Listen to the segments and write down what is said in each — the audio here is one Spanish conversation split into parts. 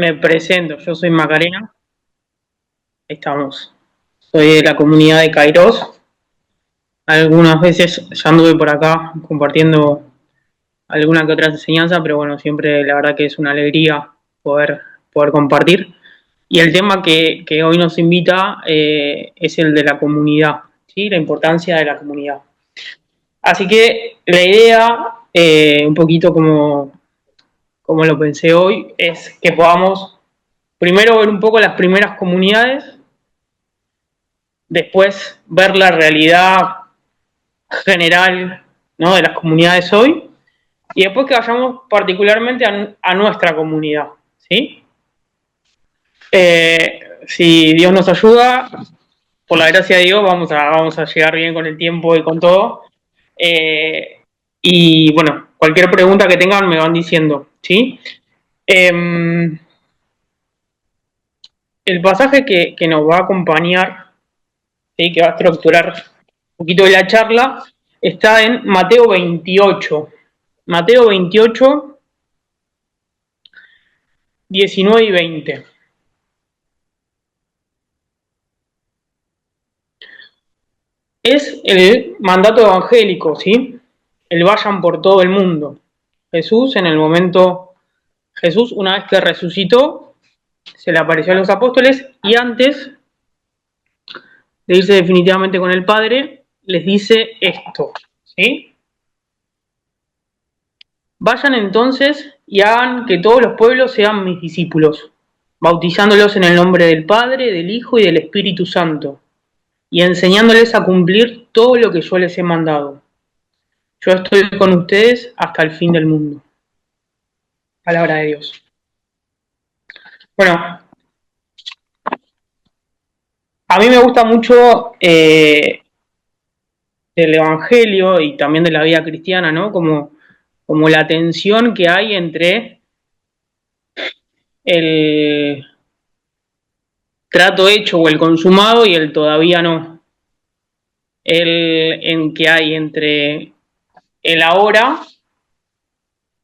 Me presento, yo soy Macarena, estamos. Soy de la comunidad de Kairos. Algunas veces ya anduve por acá compartiendo alguna que otra enseñanza, pero bueno, siempre la verdad que es una alegría poder, poder compartir. Y el tema que hoy nos invita es el de la comunidad, ¿sí? La importancia de la comunidad. Así que la idea, un poquito como lo pensé hoy, es que podamos primero ver un poco las primeras comunidades, después ver la realidad general, ¿no?, de las comunidades hoy, y después que vayamos particularmente a nuestra comunidad, ¿sí? Si Dios nos ayuda, por la gracia de Dios, vamos a llegar bien con el tiempo y con todo. Y bueno, cualquier pregunta que tengan me van diciendo, ¿sí? El pasaje que nos va a acompañar, ¿sí?, que va a estructurar un poquito de la charla, está en Mateo 28. Mateo 28, 19 y 20. Es el mandato evangélico, ¿sí? El vayan por todo el mundo. Jesús, una vez que resucitó, se le apareció a los apóstoles y antes de irse definitivamente con el Padre, les dice esto, ¿sí? Vayan entonces y hagan que todos los pueblos sean mis discípulos, bautizándolos en el nombre del Padre, del Hijo y del Espíritu Santo, y enseñándoles a cumplir todo lo que yo les he mandado. Yo estoy con ustedes hasta el fin del mundo. Palabra de Dios. Bueno, a mí me gusta mucho del Evangelio y también de la vida cristiana, ¿no? Como la tensión que hay entre el trato hecho o el consumado y el todavía no. En que hay entre el ahora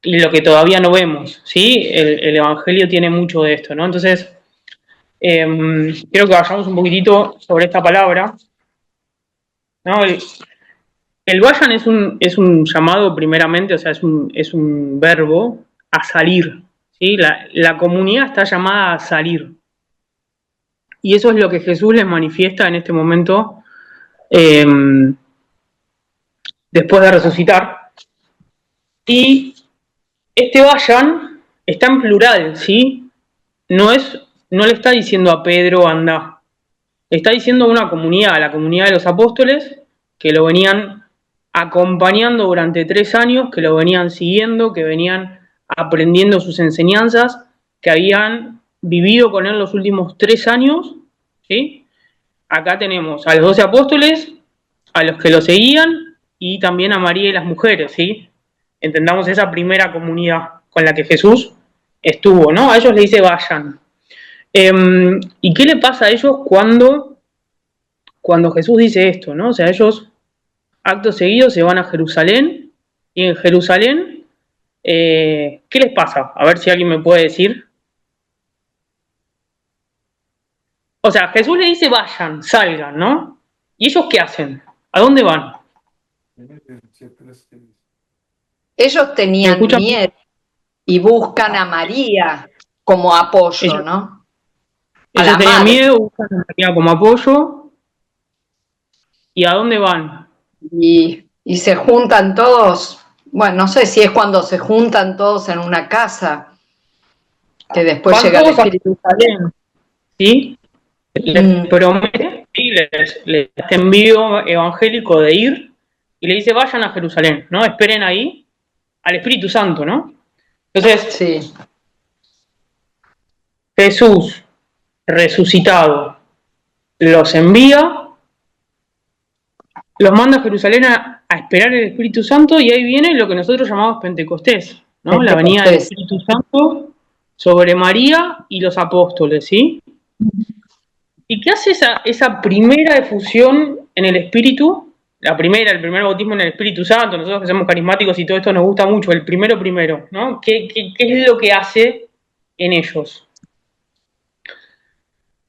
y lo que todavía no vemos, ¿sí? El Evangelio tiene mucho de esto, ¿no? Entonces, quiero que vayamos un poquitito sobre esta palabra, ¿no? El vayan es un llamado primeramente, o sea, es un verbo a salir, ¿sí? La comunidad está llamada a salir. Y eso es lo que Jesús les manifiesta en este momento, después de resucitar. Y este vayan está en plural, ¿sí? No le está diciendo a Pedro anda, le está diciendo a una comunidad, a la comunidad de los apóstoles, que lo venían acompañando durante 3 años, que lo venían siguiendo, que venían aprendiendo sus enseñanzas, que habían vivido con él los últimos 3 años, ¿sí? Acá tenemos a los 12 apóstoles, a los que lo seguían, y también a María y las mujeres, ¿sí? Entendamos esa primera comunidad con la que Jesús estuvo, ¿no? A ellos le dice vayan. ¿Y qué le pasa a ellos cuando Jesús dice esto, ¿no? O sea, ellos acto seguido se van a Jerusalén, y en Jerusalén, ¿qué les pasa? A ver si alguien me puede decir. O sea, Jesús le dice vayan, salgan, ¿no? ¿Y ellos qué hacen? ¿A dónde van? Ellos tenían miedo y buscan a María como apoyo, ¿no? Ellos tenían miedo, buscan a María como apoyo. ¿Y a dónde van? Y se juntan todos, bueno, no sé si es cuando se juntan todos en una casa, que después van llega el todos Espíritu. a Jerusalén, ¿sí? Les promete, ¿sí? les envío evangélico de ir, y le dice vayan a Jerusalén, ¿no? Esperen ahí al Espíritu Santo, ¿no? Entonces, sí. Jesús resucitado los envía, los manda a Jerusalén a esperar el Espíritu Santo, y ahí viene lo que nosotros llamamos Pentecostés, ¿no? La venida del Espíritu Santo sobre María y los apóstoles, ¿sí? ¿Y qué hace esa primera efusión en el Espíritu? El primer bautismo en el Espíritu Santo. Nosotros que somos carismáticos y todo esto nos gusta mucho, el primero, ¿no? ¿Qué es lo que hace en ellos?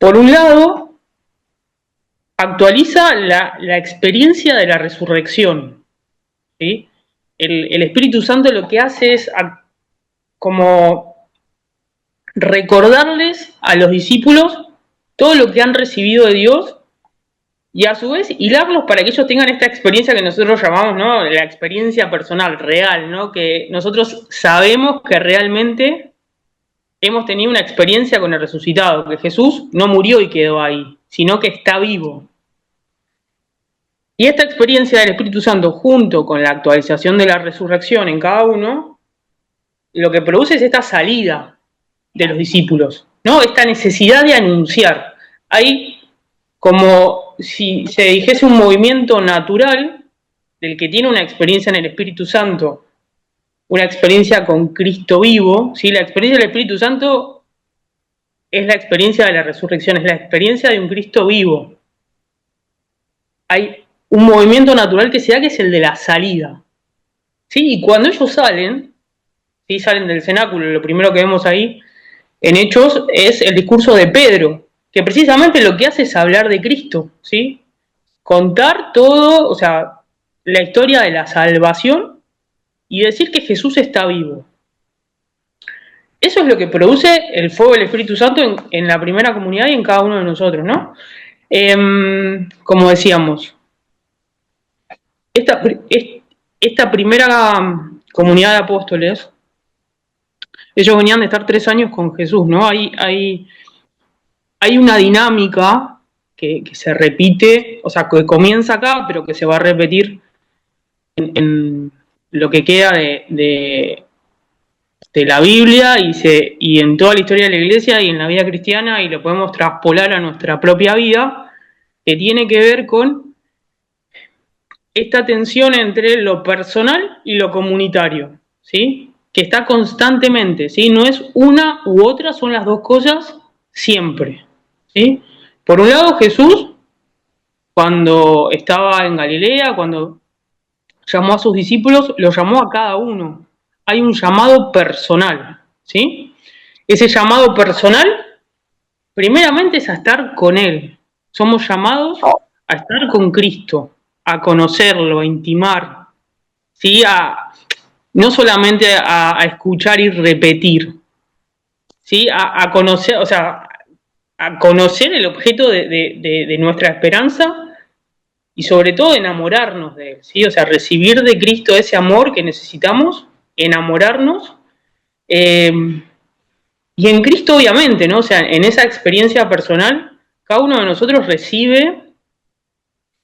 Por un lado, actualiza la experiencia de la resurrección, ¿sí? El Espíritu Santo lo que hace es como recordarles a los discípulos todo lo que han recibido de Dios y a su vez hilarlos para que ellos tengan esta experiencia que nosotros llamamos, ¿no?, la experiencia personal, real, ¿no?, que nosotros sabemos que realmente hemos tenido una experiencia con el resucitado, que Jesús no murió y quedó ahí, sino que está vivo. Y esta experiencia del Espíritu Santo, junto con la actualización de la resurrección en cada uno, lo que produce es esta salida de los discípulos, ¿no? Esta necesidad de anunciar. Hay como si se dijese un movimiento natural del que tiene una experiencia en el Espíritu Santo, una experiencia con Cristo vivo, ¿sí? La experiencia del Espíritu Santo es la experiencia de la resurrección, es la experiencia de un Cristo vivo. Hay un movimiento natural que se da, que es el de la salida, ¿sí? Y cuando ellos salen, ¿sí?, salen del cenáculo, lo primero que vemos ahí en Hechos es el discurso de Pedro, que precisamente lo que hace es hablar de Cristo, ¿sí? Contar todo, o sea, la historia de la salvación y decir que Jesús está vivo. Eso es lo que produce el fuego del Espíritu Santo en la primera comunidad y en cada uno de nosotros, ¿no? Como decíamos, esta primera comunidad de apóstoles, ellos venían de estar 3 años con Jesús, ¿no? Hay una dinámica que se repite, o sea, que comienza acá, pero que se va a repetir en lo que queda de la Biblia y en toda la historia de la Iglesia y en la vida cristiana, y lo podemos traspolar a nuestra propia vida, que tiene que ver con esta tensión entre lo personal y lo comunitario, ¿sí? Que está constantemente, ¿sí? No es una u otra, son las dos cosas siempre, ¿sí? Por un lado, Jesús, cuando estaba en Galilea, cuando llamó a sus discípulos, los llamó a cada uno. Hay un llamado personal, ¿sí? Ese llamado personal, primeramente, es a estar con Él. Somos llamados a estar con Cristo, a conocerlo, a intimar, ¿sí? No solamente a escuchar y repetir, ¿sí? A conocer, o sea, a conocer el objeto de nuestra esperanza y sobre todo enamorarnos de Él, ¿sí? O sea, recibir de Cristo ese amor que necesitamos, enamorarnos, y en Cristo obviamente, ¿no? O sea, en esa experiencia personal, cada uno de nosotros recibe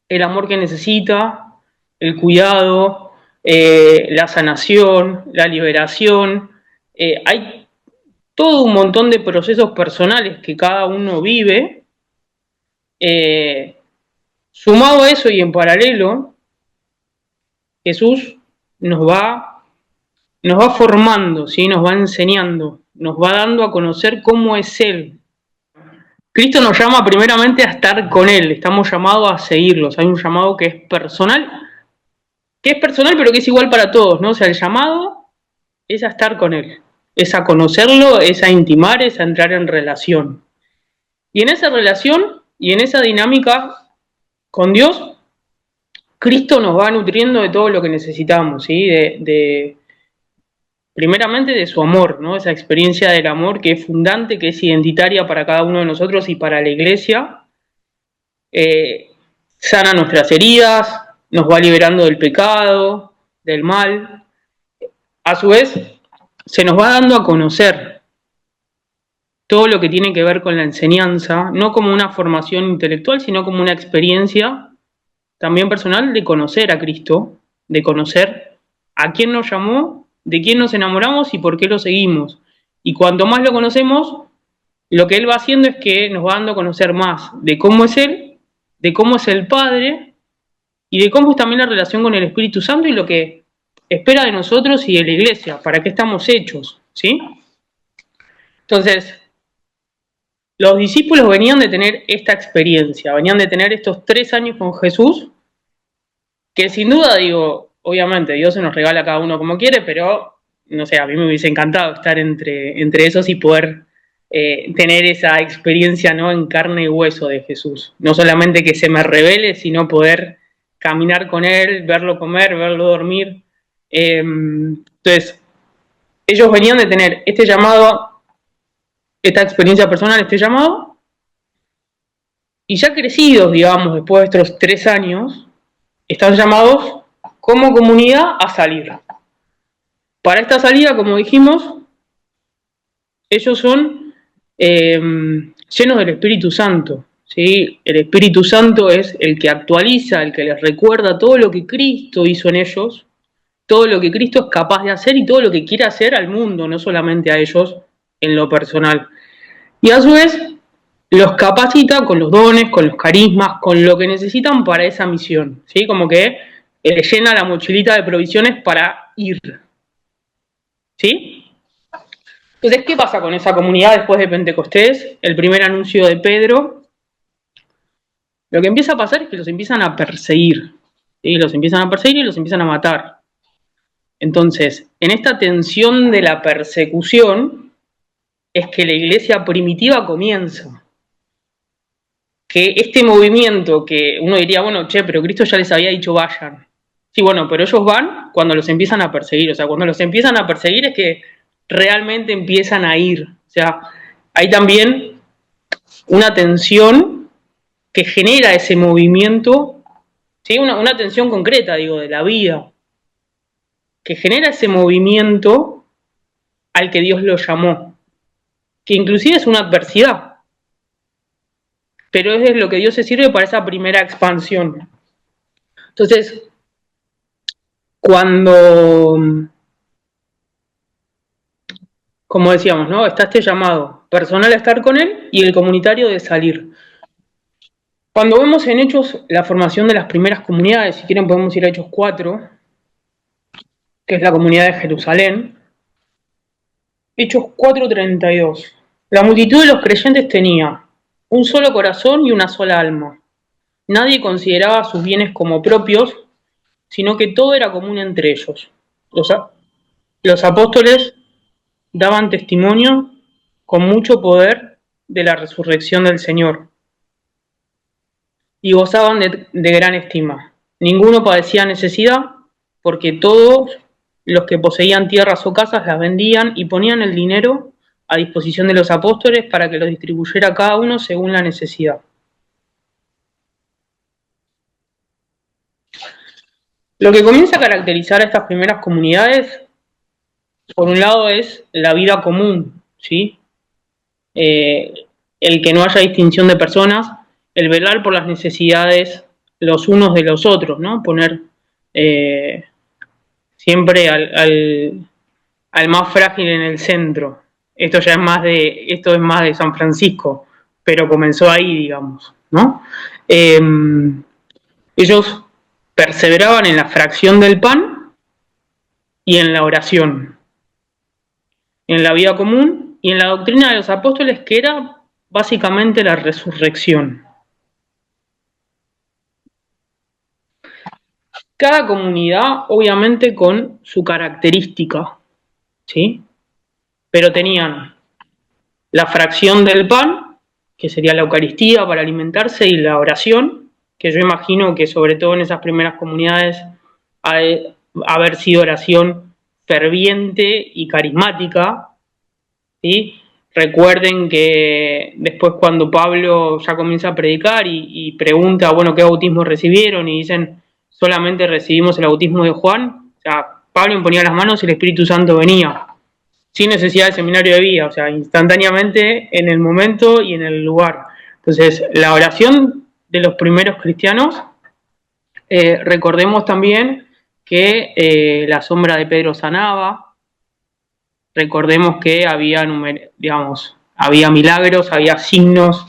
el amor que necesita, el cuidado, la sanación, la liberación. Hay todo un montón de procesos personales que cada uno vive. Sumado a eso y en paralelo, Jesús nos va formando, ¿sí? Nos va enseñando, nos va dando a conocer cómo es Él. Cristo nos llama primeramente a estar con Él, estamos llamados a seguirlos. Hay un llamado que es personal pero que es igual para todos, ¿no? O sea, el llamado es a estar con Él, es a conocerlo, es a intimar, es a entrar en relación. Y en esa relación y en esa dinámica con Dios, Cristo nos va nutriendo de todo lo que necesitamos, ¿sí? Primeramente de su amor, ¿no? Esa experiencia del amor que es fundante, que es identitaria para cada uno de nosotros y para la Iglesia. Sana nuestras heridas, nos va liberando del pecado, del mal. A su vez, se nos va dando a conocer todo lo que tiene que ver con la enseñanza, no como una formación intelectual, sino como una experiencia también personal de conocer a Cristo, de conocer a quién nos llamó, de quién nos enamoramos y por qué lo seguimos. Y cuanto más lo conocemos, lo que Él va haciendo es que nos va dando a conocer más de cómo es Él, de cómo es el Padre y de cómo es también la relación con el Espíritu Santo y lo que espera de nosotros y de la Iglesia, para qué estamos hechos, ¿sí? Entonces, los discípulos venían de tener esta experiencia, venían de tener estos 3 años con Jesús, que sin duda, digo, obviamente Dios se nos regala a cada uno como quiere, pero, no sé, a mí me hubiese encantado estar entre esos y poder tener esa experiencia, ¿no?, en carne y hueso de Jesús. No solamente que se me revele, sino poder caminar con Él, verlo comer, verlo dormir. Entonces, ellos venían de tener este llamado, esta experiencia personal, este llamado, y ya crecidos, digamos, después de estos 3 años, están llamados como comunidad a salir. Para esta salida, como dijimos, ellos son llenos del Espíritu Santo, ¿sí? El Espíritu Santo es el que actualiza, el que les recuerda todo lo que Cristo hizo en ellos, todo lo que Cristo es capaz de hacer y todo lo que quiere hacer al mundo, no solamente a ellos en lo personal. Y a su vez los capacita con los dones, con los carismas, con lo que necesitan para esa misión, ¿sí? Como que les llena la mochilita de provisiones para ir, ¿sí? Entonces, ¿qué pasa con esa comunidad después de Pentecostés? El primer anuncio de Pedro. Lo que empieza a pasar es que los empiezan a perseguir, ¿sí? Los empiezan a perseguir y los empiezan a matar. Entonces, en esta tensión de la persecución es que la iglesia primitiva comienza. Que este movimiento que uno diría, bueno, che, pero Cristo ya les había dicho vayan. Sí, bueno, pero ellos van cuando los empiezan a perseguir. O sea, cuando los empiezan a perseguir es que realmente empiezan a ir. O sea, hay también una tensión que genera ese movimiento, ¿sí? Una tensión concreta, digo, de la vida, que genera ese movimiento al que Dios lo llamó, que inclusive es una adversidad, pero es de lo que Dios se sirve para esa primera expansión. Entonces, cuando, como decíamos, ¿no?, está este llamado personal a estar con Él y el comunitario de salir. Cuando vemos en Hechos la formación de las primeras comunidades, si quieren podemos ir a Hechos 4, que es la comunidad de Jerusalén. Hechos 4:32. La multitud de los creyentes tenía un solo corazón y una sola alma. Nadie consideraba sus bienes como propios, sino que todo era común entre ellos. Los apóstoles daban testimonio con mucho poder de la resurrección del Señor y gozaban de gran estima. Ninguno padecía necesidad, porque todos los que poseían tierras o casas las vendían y ponían el dinero a disposición de los apóstoles para que lo distribuyera cada uno según la necesidad. Lo que comienza a caracterizar a estas primeras comunidades, por un lado, es la vida común, ¿sí? El que no haya distinción de personas, el velar por las necesidades los unos de los otros, ¿no? Poner siempre al más frágil en el centro. Esto es más de San Francisco, pero comenzó ahí, digamos, ¿no? Ellos perseveraban en la fracción del pan y en la oración, en la vida común y en la doctrina de los apóstoles, que era básicamente la resurrección. Cada comunidad, obviamente, con su característica, ¿sí? Pero tenían la fracción del pan, que sería la Eucaristía para alimentarse, y la oración, que yo imagino que sobre todo en esas primeras comunidades ha de haber sido oración ferviente y carismática, ¿sí? Recuerden que después, cuando Pablo ya comienza a predicar y pregunta, bueno, ¿qué bautismo recibieron? Y dicen, solamente recibimos el bautismo de Juan. O sea, Pablo imponía las manos y el Espíritu Santo venía, sin necesidad de seminario de vida, o sea, instantáneamente en el momento y en el lugar. Entonces, la oración de los primeros cristianos, recordemos también que la sombra de Pedro sanaba. Recordemos que había, había milagros, había signos.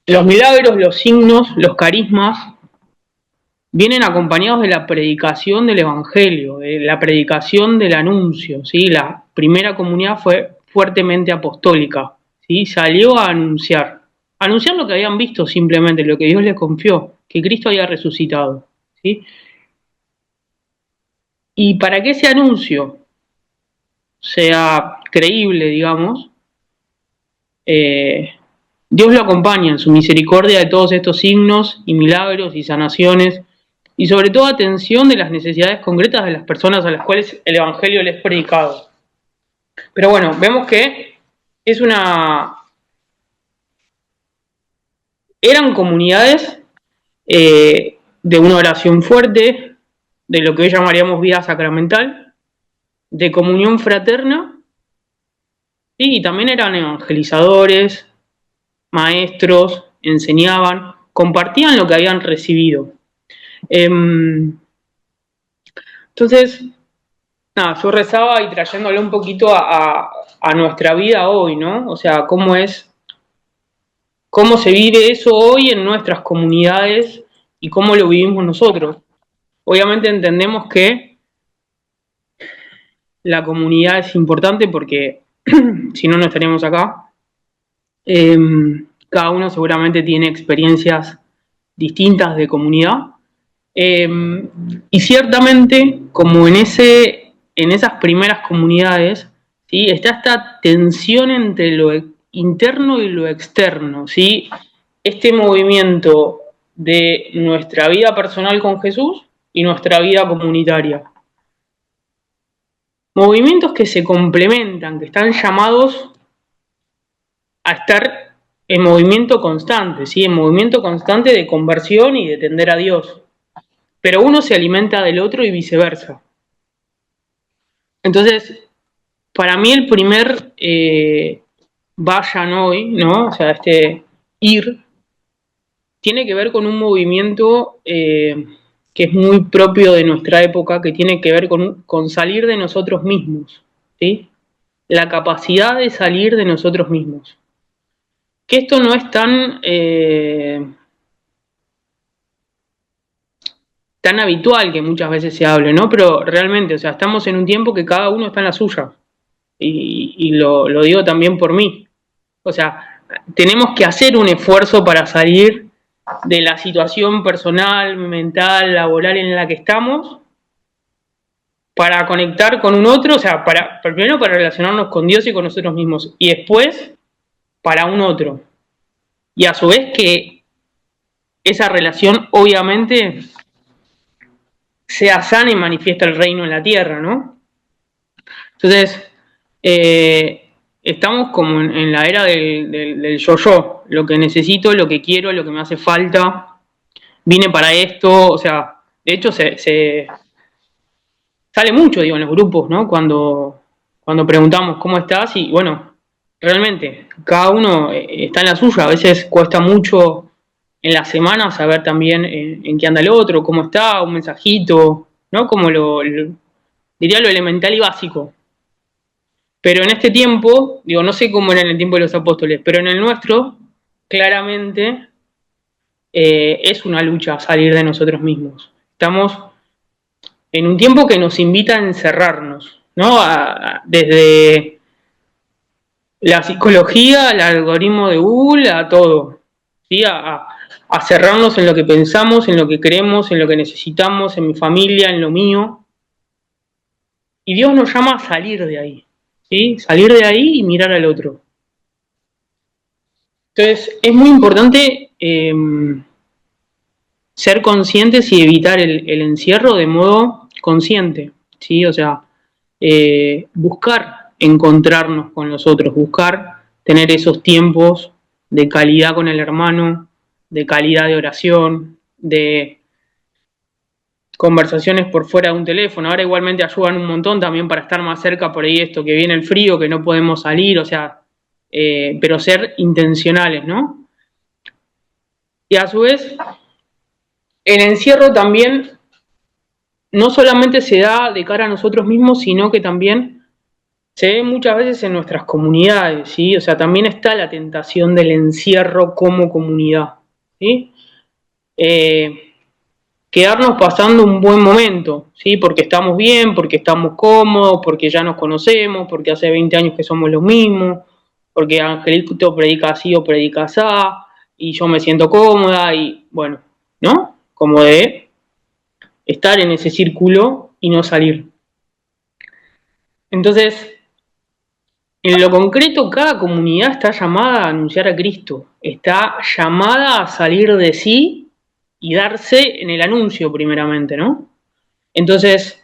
Los milagros, los signos, los carismas vienen acompañados de la predicación del Evangelio, de la predicación del anuncio, ¿sí? La primera comunidad fue fuertemente apostólica, ¿sí? Salió a anunciar lo que habían visto, simplemente lo que Dios les confió, que Cristo había resucitado, ¿sí? Y para que ese anuncio sea creíble, digamos, Dios lo acompaña en su misericordia de todos estos signos y milagros y sanaciones, y sobre todo atención de las necesidades concretas de las personas a las cuales el Evangelio les es predicado. Pero bueno, vemos que eran comunidades de una oración fuerte, de lo que hoy llamaríamos vida sacramental, de comunión fraterna, ¿sí? Y también eran evangelizadores, maestros, enseñaban, compartían lo que habían recibido. Entonces, nada, yo rezaba y trayéndolo un poquito a nuestra vida hoy, ¿no? O sea, cómo se vive eso hoy en nuestras comunidades y cómo lo vivimos nosotros. Obviamente entendemos que la comunidad es importante porque si no, no estaríamos acá. Cada uno seguramente tiene experiencias distintas de comunidad. Y ciertamente, como en esas primeras comunidades, ¿sí? Está esta tensión entre lo interno y lo externo, ¿sí? Este movimiento de nuestra vida personal con Jesús y nuestra vida comunitaria. Movimientos que se complementan, que están llamados a estar en movimiento constante, ¿sí? En movimiento constante de conversión y de tender a Dios. Pero uno se alimenta del otro y viceversa. Entonces, para mí el primer vayan hoy, ¿no? O sea, este ir, tiene que ver con un movimiento que es muy propio de nuestra época, que tiene que ver con salir de nosotros mismos, ¿sí? La capacidad de salir de nosotros mismos. Que esto no es tan habitual que muchas veces se hable, ¿no? Pero realmente, o sea, estamos en un tiempo que cada uno está en la suya. Y lo digo también por mí. O sea, tenemos que hacer un esfuerzo para salir de la situación personal, mental, laboral en la que estamos, para conectar con un otro, o sea, primero para relacionarnos con Dios y con nosotros mismos, y después para un otro. Y a su vez que esa relación obviamente sea sana y manifiesta el reino en la tierra, ¿no? Entonces, estamos como en la era del yo-yo, lo que necesito, lo que quiero, lo que me hace falta, vine para esto, o sea, de hecho se sale mucho, digo, en los grupos, ¿no? Cuando preguntamos cómo estás y bueno, realmente, cada uno está en la suya, a veces cuesta mucho en la semana saber también en qué anda el otro, cómo está, un mensajito, ¿no? Como diría lo elemental y básico. Pero en este tiempo, digo, no sé cómo era en el tiempo de los apóstoles, pero en el nuestro, claramente es una lucha salir de nosotros mismos. Estamos en un tiempo que nos invita a encerrarnos, ¿no? Desde la psicología, al algoritmo de Google, a todo, ¿sí? A cerrarnos en lo que pensamos, en lo que creemos, en lo que necesitamos, en mi familia, en lo mío. Y Dios nos llama a salir de ahí, ¿sí? Salir de ahí y mirar al otro. Entonces, es muy importante ser conscientes y evitar el encierro de modo consciente, ¿sí? O sea, buscar encontrarnos con los otros, buscar tener esos tiempos de calidad con el hermano, de calidad de oración, de conversaciones por fuera de un teléfono. Ahora igualmente ayudan un montón también para estar más cerca por ahí esto, que viene el frío, que no podemos salir, o sea, pero ser intencionales, ¿no? Y a su vez, el encierro también no solamente se da de cara a nosotros mismos, sino que también se ve muchas veces en nuestras comunidades, ¿sí? O sea, también está la tentación del encierro como comunidad, ¿sí? Quedarnos pasando un buen momento, ¿sí? Porque estamos bien, porque estamos cómodos, porque ya nos conocemos, porque hace 20 años que somos los mismos, porque Angelito predica así o predica así, y yo me siento cómoda, y bueno, ¿no? Como de estar en ese círculo y no salir. Entonces, En lo concreto, cada comunidad está llamada a anunciar a Cristo, está llamada a salir de sí y darse en el anuncio primeramente, ¿no? Entonces,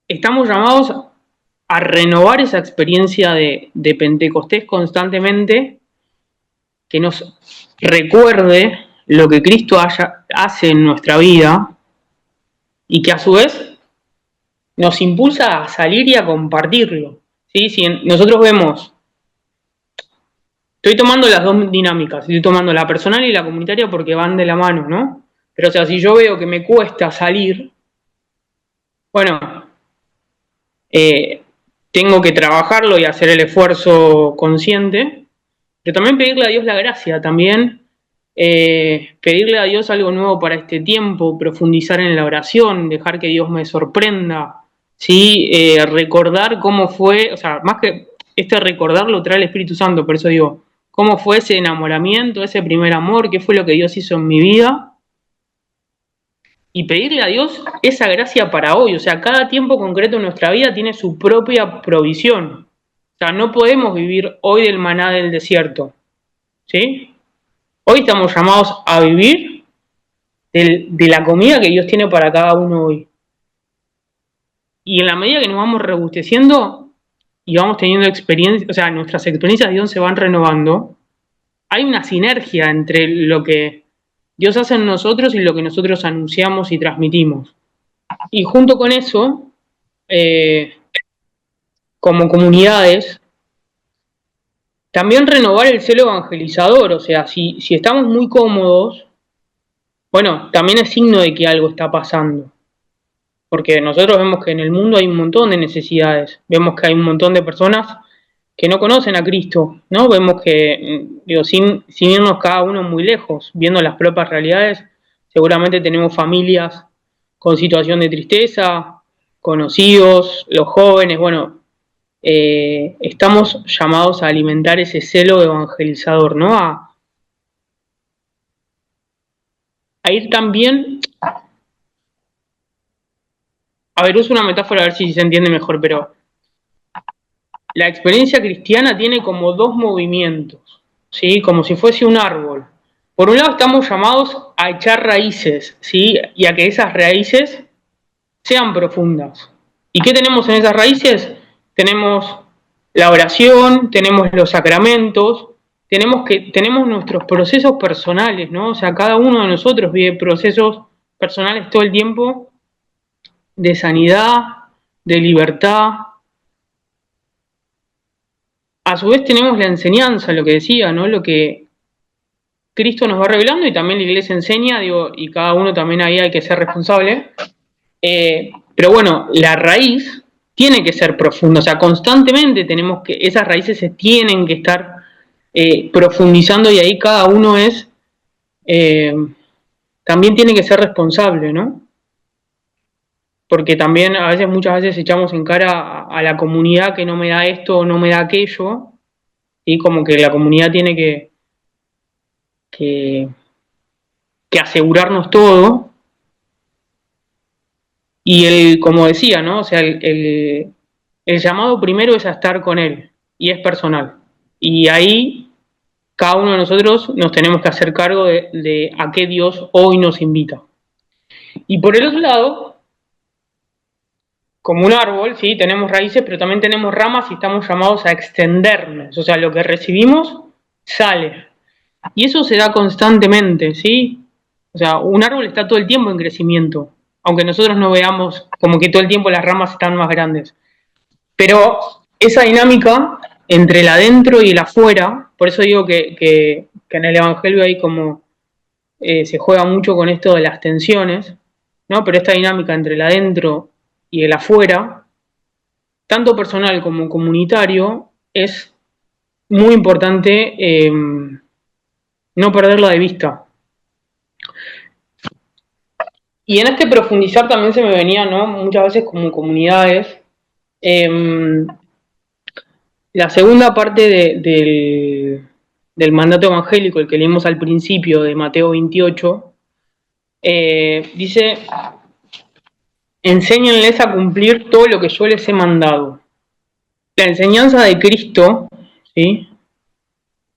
estamos llamados a renovar esa experiencia de Pentecostés constantemente, que nos recuerde lo que Cristo hace en nuestra vida y que a su vez nos impulsa a salir y a compartirlo. ¿Sí? Si nosotros vemos, estoy tomando las dos dinámicas, estoy tomando la personal y la comunitaria porque van de la mano, ¿no? Pero o sea, si yo veo que me cuesta salir, bueno, tengo que trabajarlo y hacer el esfuerzo consciente, pero también pedirle a Dios la gracia, también pedirle a Dios algo nuevo para este tiempo, profundizar en la oración, dejar que Dios me sorprenda, ¿sí? Recordar cómo fue, o sea, más que recordar lo trae el Espíritu Santo, por eso digo, cómo fue ese enamoramiento, ese primer amor, qué fue lo que Dios hizo en mi vida, y pedirle a Dios esa gracia para hoy. O sea, cada tiempo concreto en nuestra vida tiene su propia provisión. O sea, no podemos vivir hoy del maná del desierto, ¿sí? Hoy estamos llamados a vivir de la comida que Dios tiene para cada uno hoy. Y en la medida que nos vamos robusteciendo y vamos teniendo experiencias, o sea, nuestras experiencias de Dios se van renovando, hay una sinergia entre lo que Dios hace en nosotros y lo que nosotros anunciamos y transmitimos. Y junto con eso, como comunidades, también renovar el celo evangelizador. O sea, si estamos muy cómodos, bueno, también es signo de que algo está pasando. Porque nosotros vemos que en el mundo hay un montón de necesidades. Vemos que hay un montón de personas que no conocen a Cristo, ¿no? Vemos que, digo, sin irnos cada uno muy lejos, viendo las propias realidades, seguramente tenemos familias con situación de tristeza, conocidos, los jóvenes, bueno, estamos llamados a alimentar ese celo evangelizador, ¿no? A ir también, a ver, uso una metáfora a ver si se entiende mejor, pero la experiencia cristiana tiene como dos movimientos, ¿sí? Como si fuese un árbol. Por un lado estamos llamados a echar raíces, ¿sí? Y a que esas raíces sean profundas. ¿Y qué tenemos en esas raíces? Tenemos la oración, tenemos los sacramentos, tenemos nuestros procesos personales, ¿no? O sea, cada uno de nosotros vive procesos personales todo el tiempo de sanidad, de libertad. A su vez tenemos la enseñanza, lo que decía, ¿no? Lo que Cristo nos va revelando y también la iglesia enseña, digo, y cada uno también ahí hay que ser responsable. Pero bueno, la raíz tiene que ser profunda, o sea, constantemente tenemos que, esas raíces se tienen que estar profundizando y ahí cada uno es, también tiene que ser responsable, ¿no? Porque también a veces, muchas veces echamos en cara a la comunidad que no me da esto o no me da aquello, y como que la comunidad tiene que asegurarnos todo. Y como decía, ¿no? O sea, el llamado primero es a estar con él, y es personal. Y ahí cada uno de nosotros nos tenemos que hacer cargo de a qué Dios hoy nos invita. Y por el otro lado, como un árbol, sí, tenemos raíces, pero también tenemos ramas y estamos llamados a extendernos. O sea, lo que recibimos sale. Y eso se da constantemente, ¿sí? O sea, un árbol está todo el tiempo en crecimiento, aunque nosotros no veamos como que todo el tiempo las ramas están más grandes. Pero esa dinámica entre el adentro y el afuera, por eso digo que en el Evangelio hay como se juega mucho con esto de las tensiones, ¿no? Pero esta dinámica entre el adentro y el afuera, tanto personal como comunitario, es muy importante no perderla de vista. Y en este profundizar también se me venía, ¿no? Muchas veces como comunidades. La segunda parte del mandato evangélico, el que leímos al principio de Mateo 28, dice, enséñenles a cumplir todo lo que yo les he mandado. la enseñanza de Cristo, ¿sí?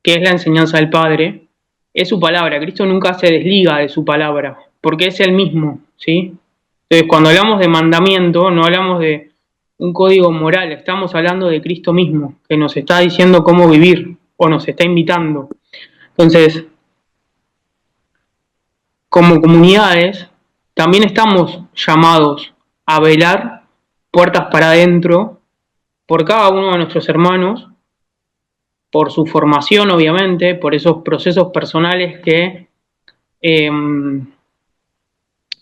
Que es la enseñanza del Padre, es su palabra. Cristo nunca se desliga de su palabra, porque es el mismo, ¿sí? Entonces, cuando hablamos de mandamiento, no hablamos de un código moral, estamos hablando de Cristo mismo, que nos está diciendo cómo vivir, o nos está invitando. Entonces, como comunidades, también estamos llamados a velar puertas para adentro por cada uno de nuestros hermanos, por su formación, obviamente, por esos procesos personales eh,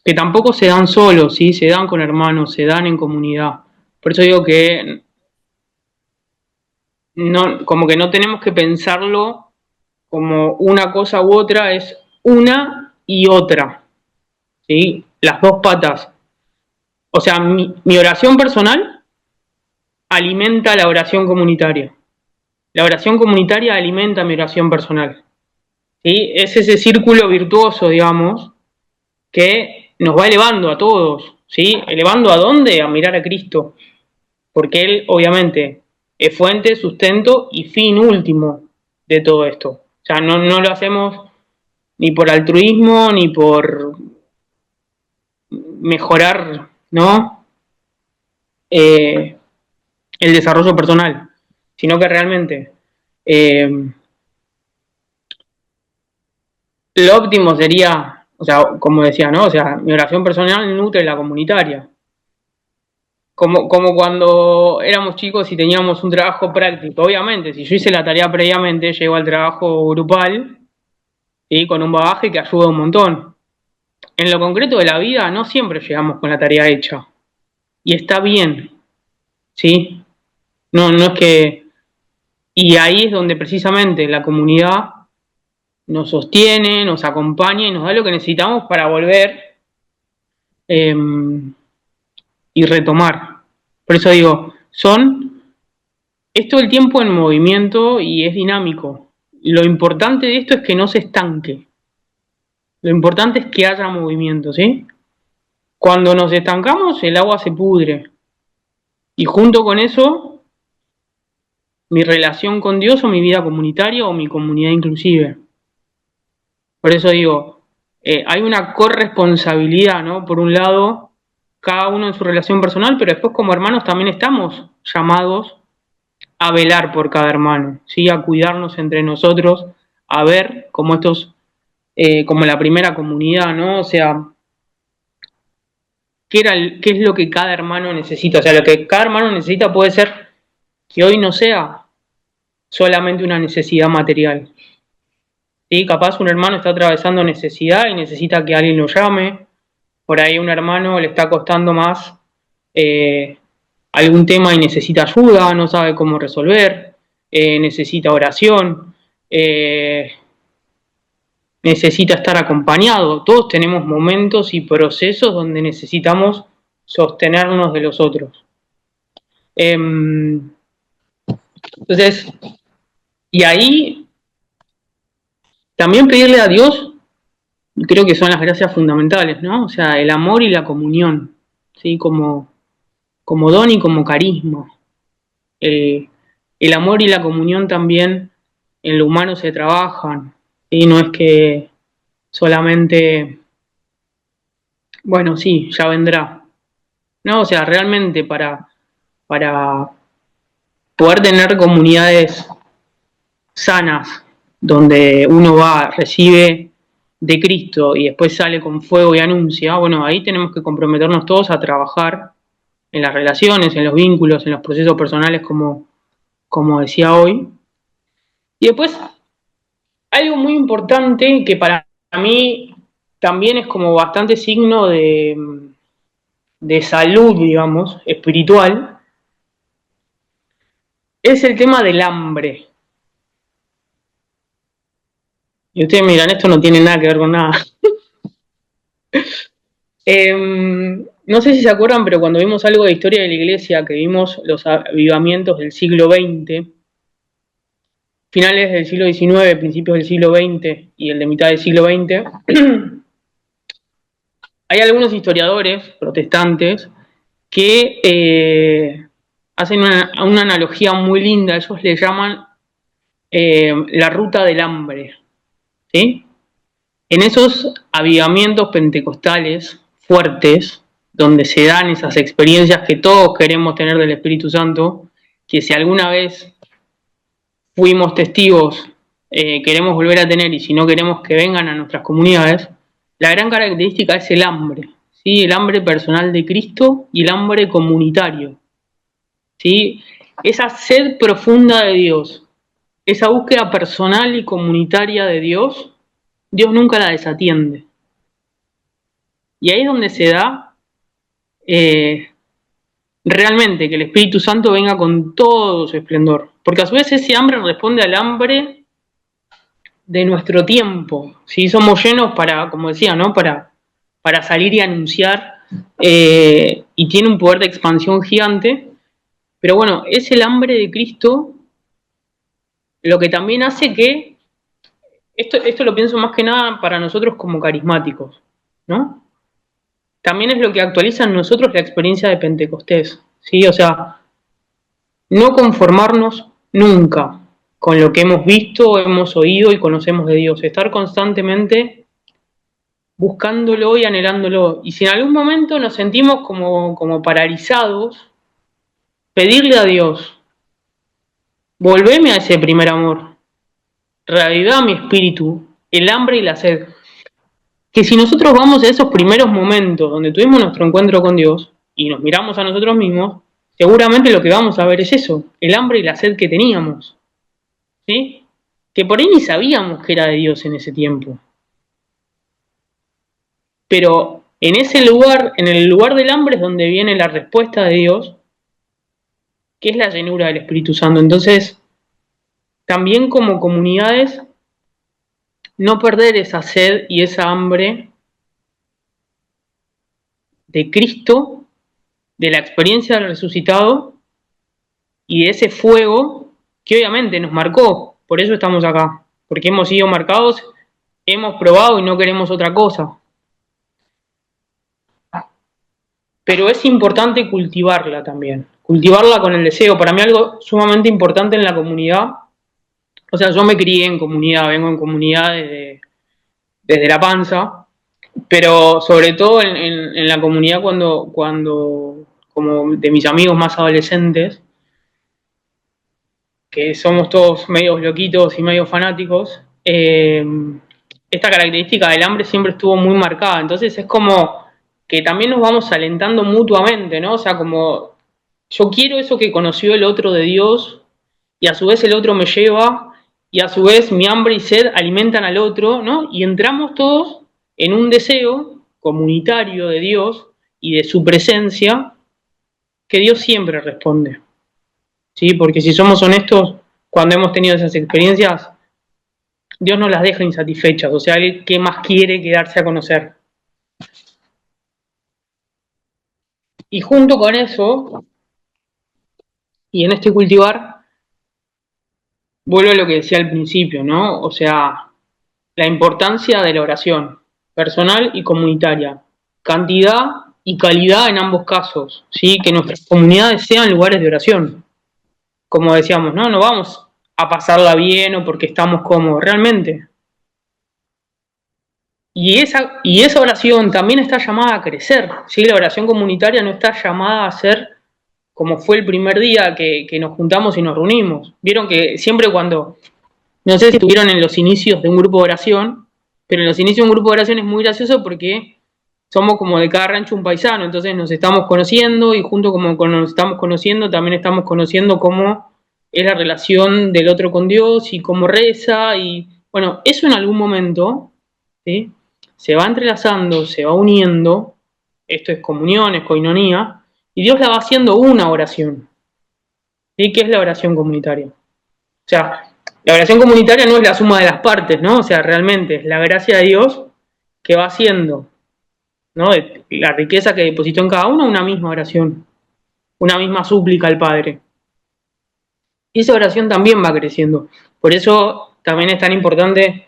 que tampoco se dan solos, ¿sí? Se dan con hermanos, se dan en comunidad. Por eso digo que no, como que no tenemos que pensarlo como una cosa u otra, es una y otra, ¿sí? Las dos patas. O sea, mi oración personal alimenta la oración comunitaria. La oración comunitaria alimenta mi oración personal. ¿Sí? Es ese círculo virtuoso, digamos, que nos va elevando a todos, ¿sí? ¿Elevando a dónde? A mirar a Cristo, porque Él, obviamente, es fuente, sustento y fin último de todo esto. O sea, no lo hacemos ni por altruismo, ni por mejorar, ¿no? El desarrollo personal, sino que realmente eh, lo óptimo sería, o sea, como decía, ¿no? O sea, mi oración personal nutre la comunitaria. Como cuando éramos chicos y teníamos un trabajo práctico. Obviamente, si yo hice la tarea previamente, llego al trabajo grupal y con un bagaje que ayuda un montón. En lo concreto de la vida, no siempre llegamos con la tarea hecha. Y está bien, ¿sí? No es que... Y ahí es donde precisamente la comunidad nos sostiene, nos acompaña y nos da lo que necesitamos para volver eh, y retomar. Por eso digo, es todo el tiempo en movimiento y es dinámico. Lo importante de esto es que no se estanque. Lo importante es que haya movimiento, ¿sí? Cuando nos estancamos, el agua se pudre. Y junto con eso, mi relación con Dios o mi vida comunitaria o mi comunidad inclusive. Por eso digo, hay una corresponsabilidad, ¿no? Por un lado, cada uno en su relación personal, pero después como hermanos también estamos llamados a velar por cada hermano, ¿sí? A cuidarnos entre nosotros, a ver como como la primera comunidad, ¿no? O sea, qué es lo que cada hermano necesita. O sea, lo que cada hermano necesita puede ser que hoy no sea solamente una necesidad material. ¿Sí? Capaz un hermano está atravesando necesidad y necesita que alguien lo llame. Por ahí un hermano le está costando más algún tema y necesita ayuda, no sabe cómo resolver, necesita oración, necesita estar acompañado. Todos tenemos momentos y procesos donde necesitamos sostenernos de los otros. Entonces, y ahí también pedirle a Dios, creo que son las gracias fundamentales, ¿no? O sea, el amor y la comunión, ¿sí? Como don y como carisma. El amor y la comunión también en lo humano se trabajan, ¿sí? No es que solamente, bueno, sí, ya vendrá. No, o sea, realmente para poder tener comunidades sanas, donde uno va, recibe de Cristo y después sale con fuego y anuncia, bueno, ahí tenemos que comprometernos todos a trabajar en las relaciones, en los vínculos, en los procesos personales, como decía hoy. Y después, algo muy importante que para mí también es como bastante signo de salud, digamos, espiritual, es el tema del hambre. Y ustedes miran, esto no tiene nada que ver con nada. No sé si se acuerdan, pero cuando vimos algo de historia de la iglesia, que vimos los avivamientos del siglo XX, finales del siglo XIX, principios del siglo XX y el de mitad del siglo XX, hay algunos historiadores protestantes que hacen una analogía muy linda, ellos le llaman la ruta del hambre, ¿sí? En esos avivamientos pentecostales fuertes, donde se dan esas experiencias que todos queremos tener del Espíritu Santo, que si alguna vez fuimos testigos, queremos volver a tener, y si no queremos que vengan a nuestras comunidades, la gran característica es el hambre, ¿sí? El hambre personal de Cristo y el hambre comunitario, ¿sí? Esa sed profunda de Dios, esa búsqueda personal y comunitaria de Dios, Dios nunca la desatiende. Y ahí es donde se da realmente que el Espíritu Santo venga con todo su esplendor. Porque a su vez ese hambre responde al hambre de nuestro tiempo. ¿Sí? Somos llenos para, como decía, ¿no? Para salir y anunciar, y tiene un poder de expansión gigante. Pero bueno, es el hambre de Cristo lo que también hace que, esto lo pienso más que nada para nosotros como carismáticos, ¿no? También es lo que actualiza en nosotros la experiencia de Pentecostés, ¿sí? O sea, no conformarnos nunca con lo que hemos visto, hemos oído y conocemos de Dios, estar constantemente buscándolo y anhelándolo. Y si en algún momento nos sentimos como paralizados, pedirle a Dios, volveme a ese primer amor, reavivá mi espíritu, el hambre y la sed. Que si nosotros vamos a esos primeros momentos donde tuvimos nuestro encuentro con Dios y nos miramos a nosotros mismos, seguramente lo que vamos a ver es eso, el hambre y la sed que teníamos, ¿sí? Que por ahí ni sabíamos que era de Dios en ese tiempo. Pero en ese lugar, en el lugar del hambre es donde viene la respuesta de Dios, que es la llenura del Espíritu Santo. Entonces, también como comunidades, no perder esa sed y esa hambre de Cristo, de la experiencia del resucitado y de ese fuego que obviamente nos marcó. Por eso estamos acá, porque hemos sido marcados, hemos probado y no queremos otra cosa. Pero es importante cultivarla también, cultivarla con el deseo. Para mí algo sumamente importante en la comunidad, o sea, yo me crié en comunidad, vengo en comunidad desde la panza, pero sobre todo en la comunidad cuando como de mis amigos más adolescentes, que somos todos medios loquitos y medios fanáticos, esta característica del hambre siempre estuvo muy marcada. Entonces es como que también nos vamos alentando mutuamente, ¿no? O sea, como yo quiero eso que conoció el otro de Dios y a su vez el otro me lleva y a su vez mi hambre y sed alimentan al otro, ¿no? Y entramos todos en un deseo comunitario de Dios y de su presencia que Dios siempre responde, ¿sí? Porque si somos honestos, cuando hemos tenido esas experiencias, Dios no las deja insatisfechas, o sea, ¿qué más quiere que darse a conocer? Y junto con eso, y en este cultivar, vuelvo a lo que decía al principio, ¿no? O sea, la importancia de la oración, personal y comunitaria, cantidad y calidad en ambos casos, ¿sí? Que nuestras comunidades sean lugares de oración. Como decíamos, ¿no? No vamos a pasarla bien o porque estamos cómodos, realmente. Y esa oración también está llamada a crecer, ¿sí? La oración comunitaria no está llamada a ser como fue el primer día que nos juntamos y nos reunimos. Vieron que siempre cuando, no sé si estuvieron en los inicios de un grupo de oración, pero en los inicios de un grupo de oración es muy gracioso porque somos como de cada rancho un paisano, entonces nos estamos conociendo y junto como nos estamos conociendo también estamos conociendo cómo es la relación del otro con Dios y cómo reza y bueno, eso en algún momento, ¿sí? Se va entrelazando, se va uniendo, esto es comunión, es coinonía, y Dios la va haciendo una oración, ¿sí? Que es la oración comunitaria. O sea, la oración comunitaria no es la suma de las partes, ¿no? O sea, realmente es la gracia de Dios que va haciendo, ¿no? De la riqueza que depositó en cada uno, una misma oración, una misma súplica al Padre. Y esa oración también va creciendo. Por eso también es tan importante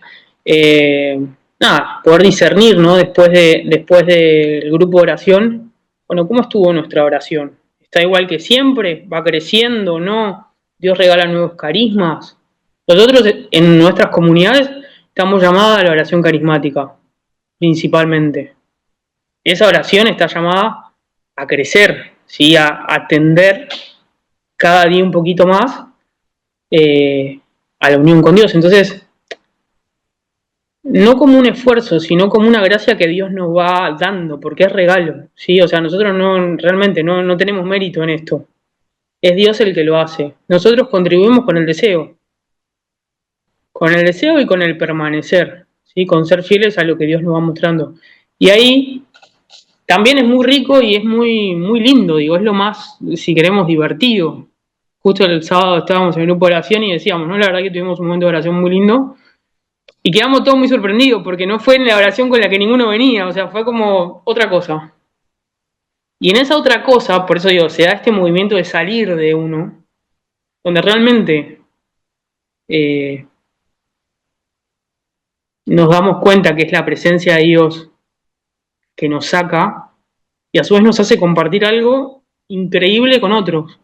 poder discernir, ¿no? Después del grupo de oración, bueno, ¿cómo estuvo nuestra oración? está igual que siempre, va creciendo, ¿no? Dios regala nuevos carismas. Nosotros en nuestras comunidades estamos llamados a la oración carismática, principalmente. Esa oración está llamada a crecer, ¿sí? A atender cada día un poquito más a la unión con Dios. Entonces, no como un esfuerzo, sino como una gracia que Dios nos va dando, porque es regalo, ¿sí? O sea, nosotros realmente no tenemos mérito en esto. Es Dios el que lo hace. Nosotros contribuimos con el deseo y con el permanecer, ¿sí? Con ser fieles a lo que Dios nos va mostrando. Y ahí también es muy rico y es muy, muy lindo, digo, es lo más, si queremos, divertido. Justo el sábado estábamos en el grupo de oración y decíamos, ¿no? La verdad que tuvimos un momento de oración muy lindo y quedamos todos muy sorprendidos porque no fue en la oración con la que ninguno venía, o sea, fue como otra cosa. Y en esa otra cosa, por eso digo, se da este movimiento de salir de uno, donde realmente nos damos cuenta que es la presencia de Dios que nos saca y a su vez nos hace compartir algo increíble con otros.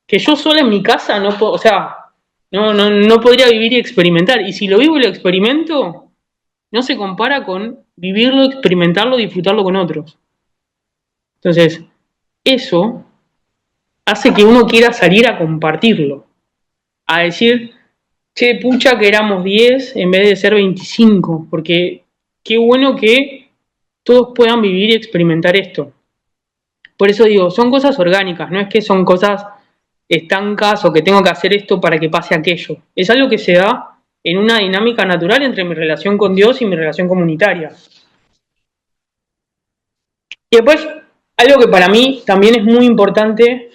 Que yo sola en mi casa no puedo, o sea, no podría vivir y experimentar. Y si lo vivo y lo experimento, no se compara con vivirlo, experimentarlo, disfrutarlo con otros. Entonces, eso hace que uno quiera salir a compartirlo. A decir, che, pucha que éramos 10 en vez de ser 25, porque qué bueno que todos puedan vivir y experimentar esto. Por eso digo, son cosas orgánicas, no es que son cosas estancas o que tengo que hacer esto para que pase aquello. Es algo que se da en una dinámica natural entre mi relación con Dios y mi relación comunitaria. Y después, algo que para mí también es muy importante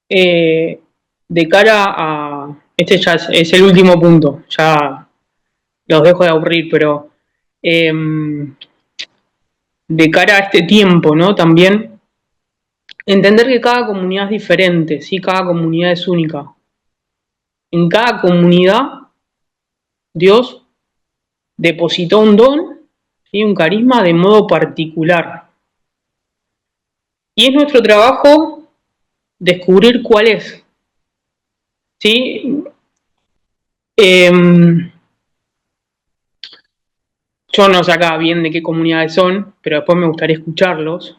de cara a... Este ya es el último punto, ya los dejo de aburrir, pero de cara a este tiempo, ¿no? También entender que cada comunidad es diferente, ¿sí? Cada comunidad es única. En cada comunidad Dios depositó un don, ¿sí? Un carisma de modo particular. Y es nuestro trabajo descubrir cuál es. ¿Sí? Yo no sé acá bien de qué comunidades son, pero después me gustaría escucharlos.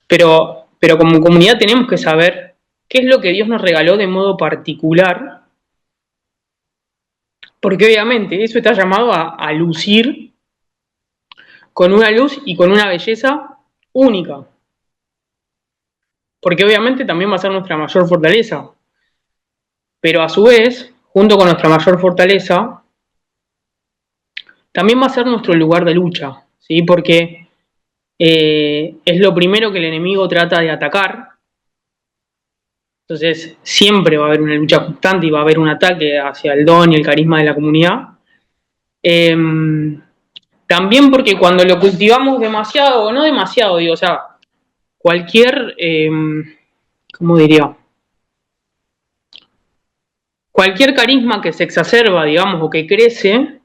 Pero como comunidad tenemos que saber qué es lo que Dios nos regaló de modo particular, porque obviamente eso está llamado a lucir con una luz y con una belleza única. Porque obviamente también va a ser nuestra mayor fortaleza. Pero a su vez, junto con nuestra mayor fortaleza, también va a ser nuestro lugar de lucha, ¿sí? Porque es lo primero que el enemigo trata de atacar. Entonces, siempre va a haber una lucha constante y va a haber un ataque hacia el don y el carisma de la comunidad. También porque cuando lo cultivamos demasiado, o no demasiado, digo, o sea, cualquier, ¿cómo diría? Cualquier carisma que se exacerba, digamos, o que crece,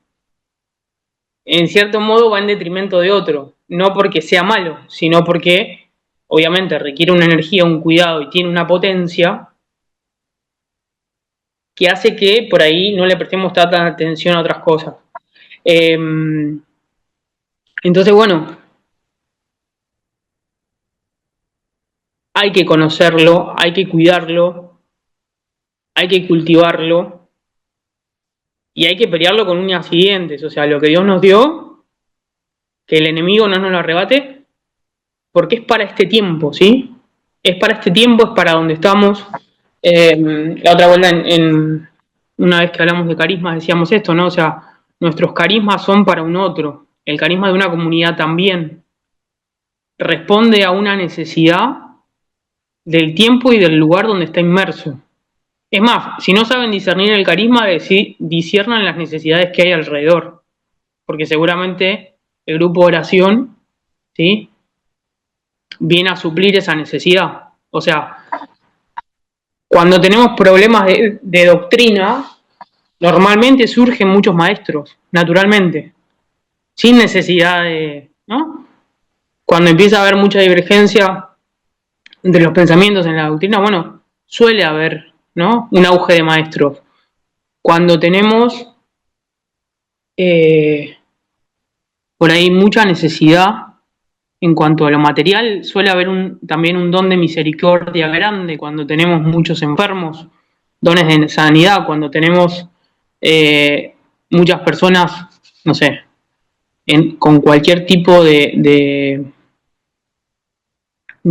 en cierto modo va en detrimento de otro. No porque sea malo, sino porque, obviamente, requiere una energía, un cuidado y tiene una potencia que hace que por ahí no le prestemos tanta atención a otras cosas. Entonces, bueno, hay que conocerlo, hay que cuidarlo, hay que cultivarlo y hay que pelearlo con uñas y dientes. O sea, lo que Dios nos dio, que el enemigo no nos lo arrebate, porque es para este tiempo, ¿sí? Es para este tiempo, es para donde estamos. La otra vuelta, una vez que hablamos de carismas, decíamos esto, ¿no? O sea, nuestros carismas son para un otro. El carisma de una comunidad también responde a una necesidad del tiempo y del lugar donde está inmerso. Es más, si no saben discernir el carisma, disciernan las necesidades que hay alrededor, porque seguramente el grupo de oración, ¿sí?, viene a suplir esa necesidad. O sea, cuando tenemos problemas de doctrina, normalmente surgen muchos maestros, naturalmente, sin necesidad de, ¿no? Cuando empieza a haber mucha divergencia, entre los pensamientos en la doctrina, bueno, suele haber, ¿no?, un auge de maestros. Cuando tenemos por ahí mucha necesidad en cuanto a lo material, suele haber también un don de misericordia grande cuando tenemos muchos enfermos, dones de sanidad, cuando tenemos muchas personas, no sé, con cualquier tipo de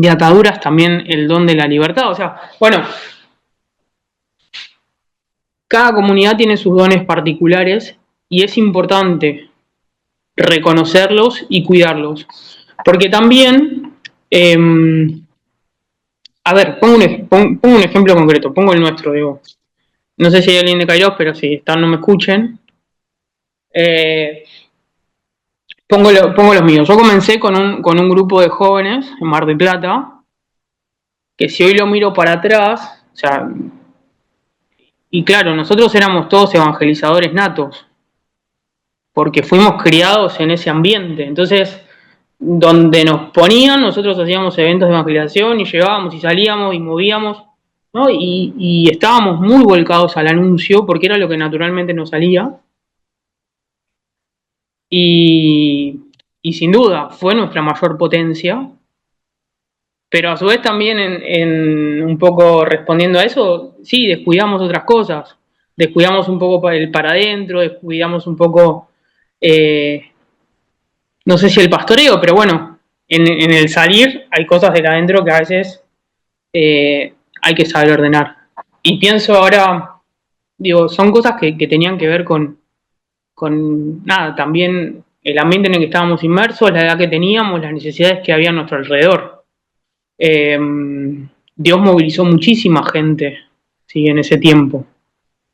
ataduras, también el don de la libertad. O sea, bueno, cada comunidad tiene sus dones particulares y es importante reconocerlos y cuidarlos. Porque también, a ver, pongo un ejemplo concreto, pongo el nuestro, digo. No sé si hay alguien de Kairos, pero si están no me escuchen. Pongo los míos. Yo comencé con un grupo de jóvenes en Mar del Plata, que si hoy lo miro para atrás, o sea, y claro, nosotros éramos todos evangelizadores natos, porque fuimos criados en ese ambiente. Entonces, donde nos ponían, nosotros hacíamos eventos de evangelización y llegábamos y salíamos y movíamos, ¿no? Y estábamos muy volcados al anuncio porque era lo que naturalmente nos salía. Y sin duda fue nuestra mayor potencia, pero a su vez también en un poco respondiendo a eso, sí, descuidamos otras cosas, descuidamos un poco el para adentro, descuidamos un poco, no sé si el pastoreo, pero bueno, en el salir hay cosas del adentro que a veces hay que saber ordenar. Y pienso ahora, digo, son cosas que tenían que ver con nada, también el ambiente en el que estábamos inmersos, la edad que teníamos, las necesidades que había a nuestro alrededor. Dios movilizó muchísima gente, ¿sí?, en ese tiempo.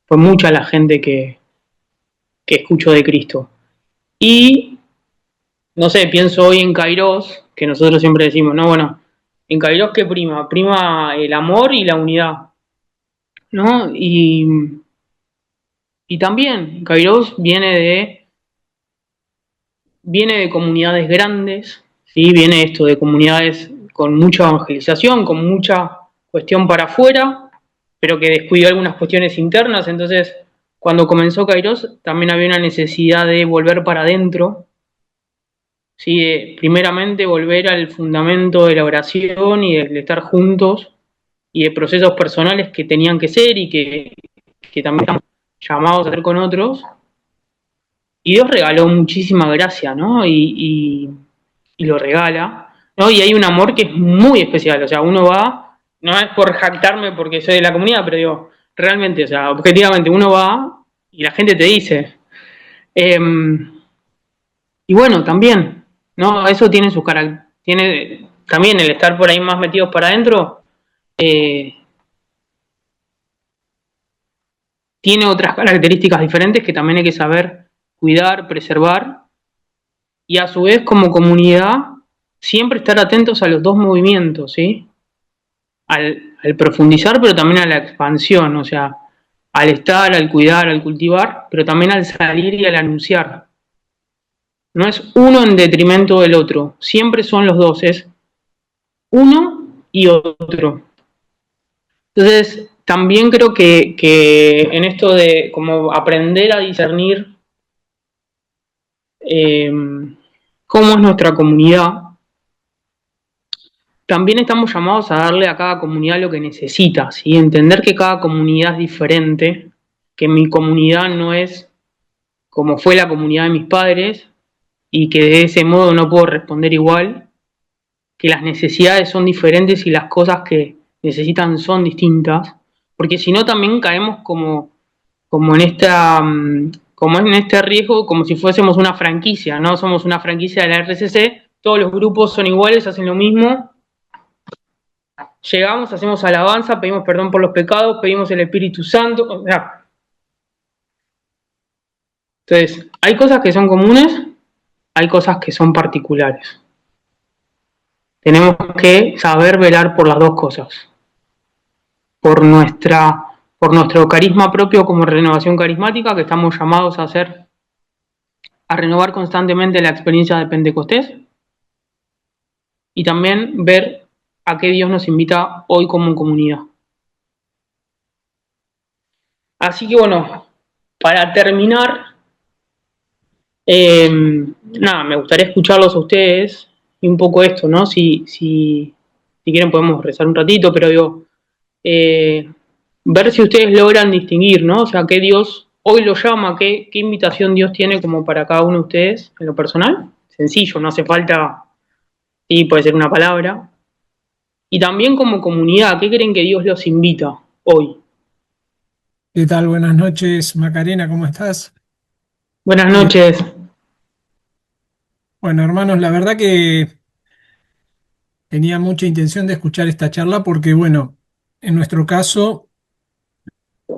Fue mucha la gente que escuchó de Cristo. Y, no sé, pienso hoy en Kairos, que nosotros siempre decimos, no, bueno, en Kairos, ¿qué prima? Prima el amor y la unidad, ¿no? Y también Kairos viene de comunidades grandes, ¿sí? Viene esto de comunidades con mucha evangelización, con mucha cuestión para afuera, pero que descuidó algunas cuestiones internas. Entonces, cuando comenzó Kairos, también había una necesidad de volver para adentro, ¿sí? De, primeramente, volver al fundamento de la oración y de estar juntos y de procesos personales que tenían que ser y que también estamos llamados a hacer con otros. Y Dios regaló muchísima gracia, ¿no? Y lo regala, ¿no? Y hay un amor que es muy especial, o sea, uno va, no es por jactarme porque soy de la comunidad, pero digo, realmente, o sea, objetivamente, uno va y la gente te dice. Y bueno, también, ¿no? Eso tiene sus características, tiene también el estar por ahí más metidos para adentro, tiene otras características diferentes que también hay que saber cuidar, preservar, y a su vez como comunidad siempre estar atentos a los dos movimientos, ¿sí? Al profundizar, pero también a la expansión, o sea, al estar, al cuidar, al cultivar, pero también al salir y al anunciar. No es uno en detrimento del otro, siempre son los dos, es uno y otro. Entonces, también creo que en esto de como aprender a discernir cómo es nuestra comunidad, también estamos llamados a darle a cada comunidad lo que necesita, ¿sí? Entender que cada comunidad es diferente, que mi comunidad no es como fue la comunidad de mis padres y que de ese modo no puedo responder igual, que las necesidades son diferentes y las cosas que necesitan son distintas, porque si no también caemos como en este riesgo, como si fuésemos una franquicia, ¿no? Somos una franquicia de la RCC, todos los grupos son iguales, hacen lo mismo. Llegamos, hacemos alabanza, pedimos perdón por los pecados, pedimos el Espíritu Santo. O sea, entonces, hay cosas que son comunes, hay cosas que son particulares. Tenemos que saber velar por las dos cosas. Por nuestro carisma propio como renovación carismática, que estamos llamados a renovar constantemente la experiencia de Pentecostés. Y también ver a qué Dios nos invita hoy como comunidad. Así que bueno, para terminar, nada, me gustaría escucharlos a ustedes y un poco esto, ¿no? Si quieren podemos rezar un ratito, pero digo, ver si ustedes logran distinguir, ¿no? O sea, qué Dios hoy lo llama, qué invitación Dios tiene como para cada uno de ustedes en lo personal. Sencillo, no hace falta, sí, puede ser una palabra. Y también como comunidad, ¿qué creen que Dios los invita hoy? ¿Qué tal? Buenas noches, Macarena, ¿cómo estás? Buenas Eh, noches. bueno, hermanos, la verdad que tenía mucha intención de escuchar esta charla porque, bueno, en nuestro caso,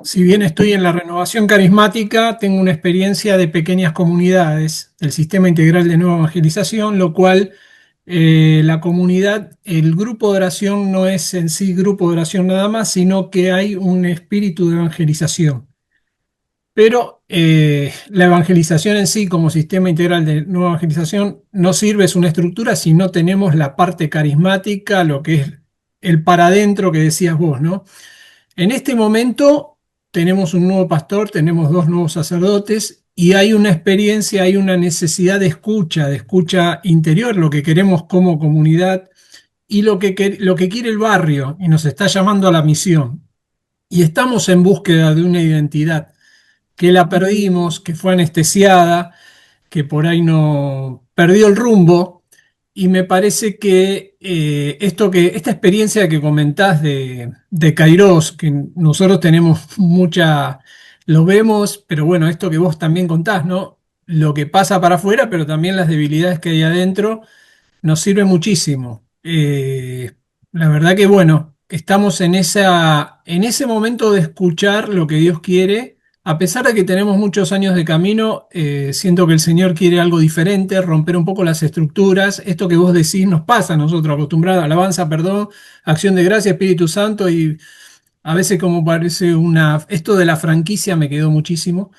si bien estoy en la renovación carismática, tengo una experiencia de pequeñas comunidades del Sistema Integral de Nueva Evangelización, lo cual la comunidad, el grupo de oración no es en sí grupo de oración nada más, sino que hay un espíritu de evangelización. Pero la evangelización en sí, como sistema integral de nueva evangelización, no sirve, es una estructura si no tenemos la parte carismática, lo que es el para adentro que decías vos, ¿no? En este momento tenemos un nuevo pastor, tenemos dos nuevos sacerdotes y hay una experiencia, hay una necesidad de escucha interior, lo que queremos como comunidad y lo que quiere el barrio y nos está llamando a la misión. Y estamos en búsqueda de una identidad que la perdimos, que fue anestesiada, que por ahí no perdió el rumbo. Y me parece que esta experiencia que comentás de Kairos, que nosotros tenemos mucha, lo vemos, pero bueno, esto que vos también contás, ¿no? Lo que pasa para afuera, pero también las debilidades que hay adentro, nos sirve muchísimo. La verdad que bueno, estamos en ese momento de escuchar lo que Dios quiere. A pesar de que tenemos muchos años de camino, siento que el Señor quiere algo diferente, romper un poco las estructuras. Esto que vos decís nos pasa a nosotros, acostumbrados a alabanza, perdón, acción de gracia, Espíritu Santo, y a veces como parece esto de la franquicia me quedó muchísimo.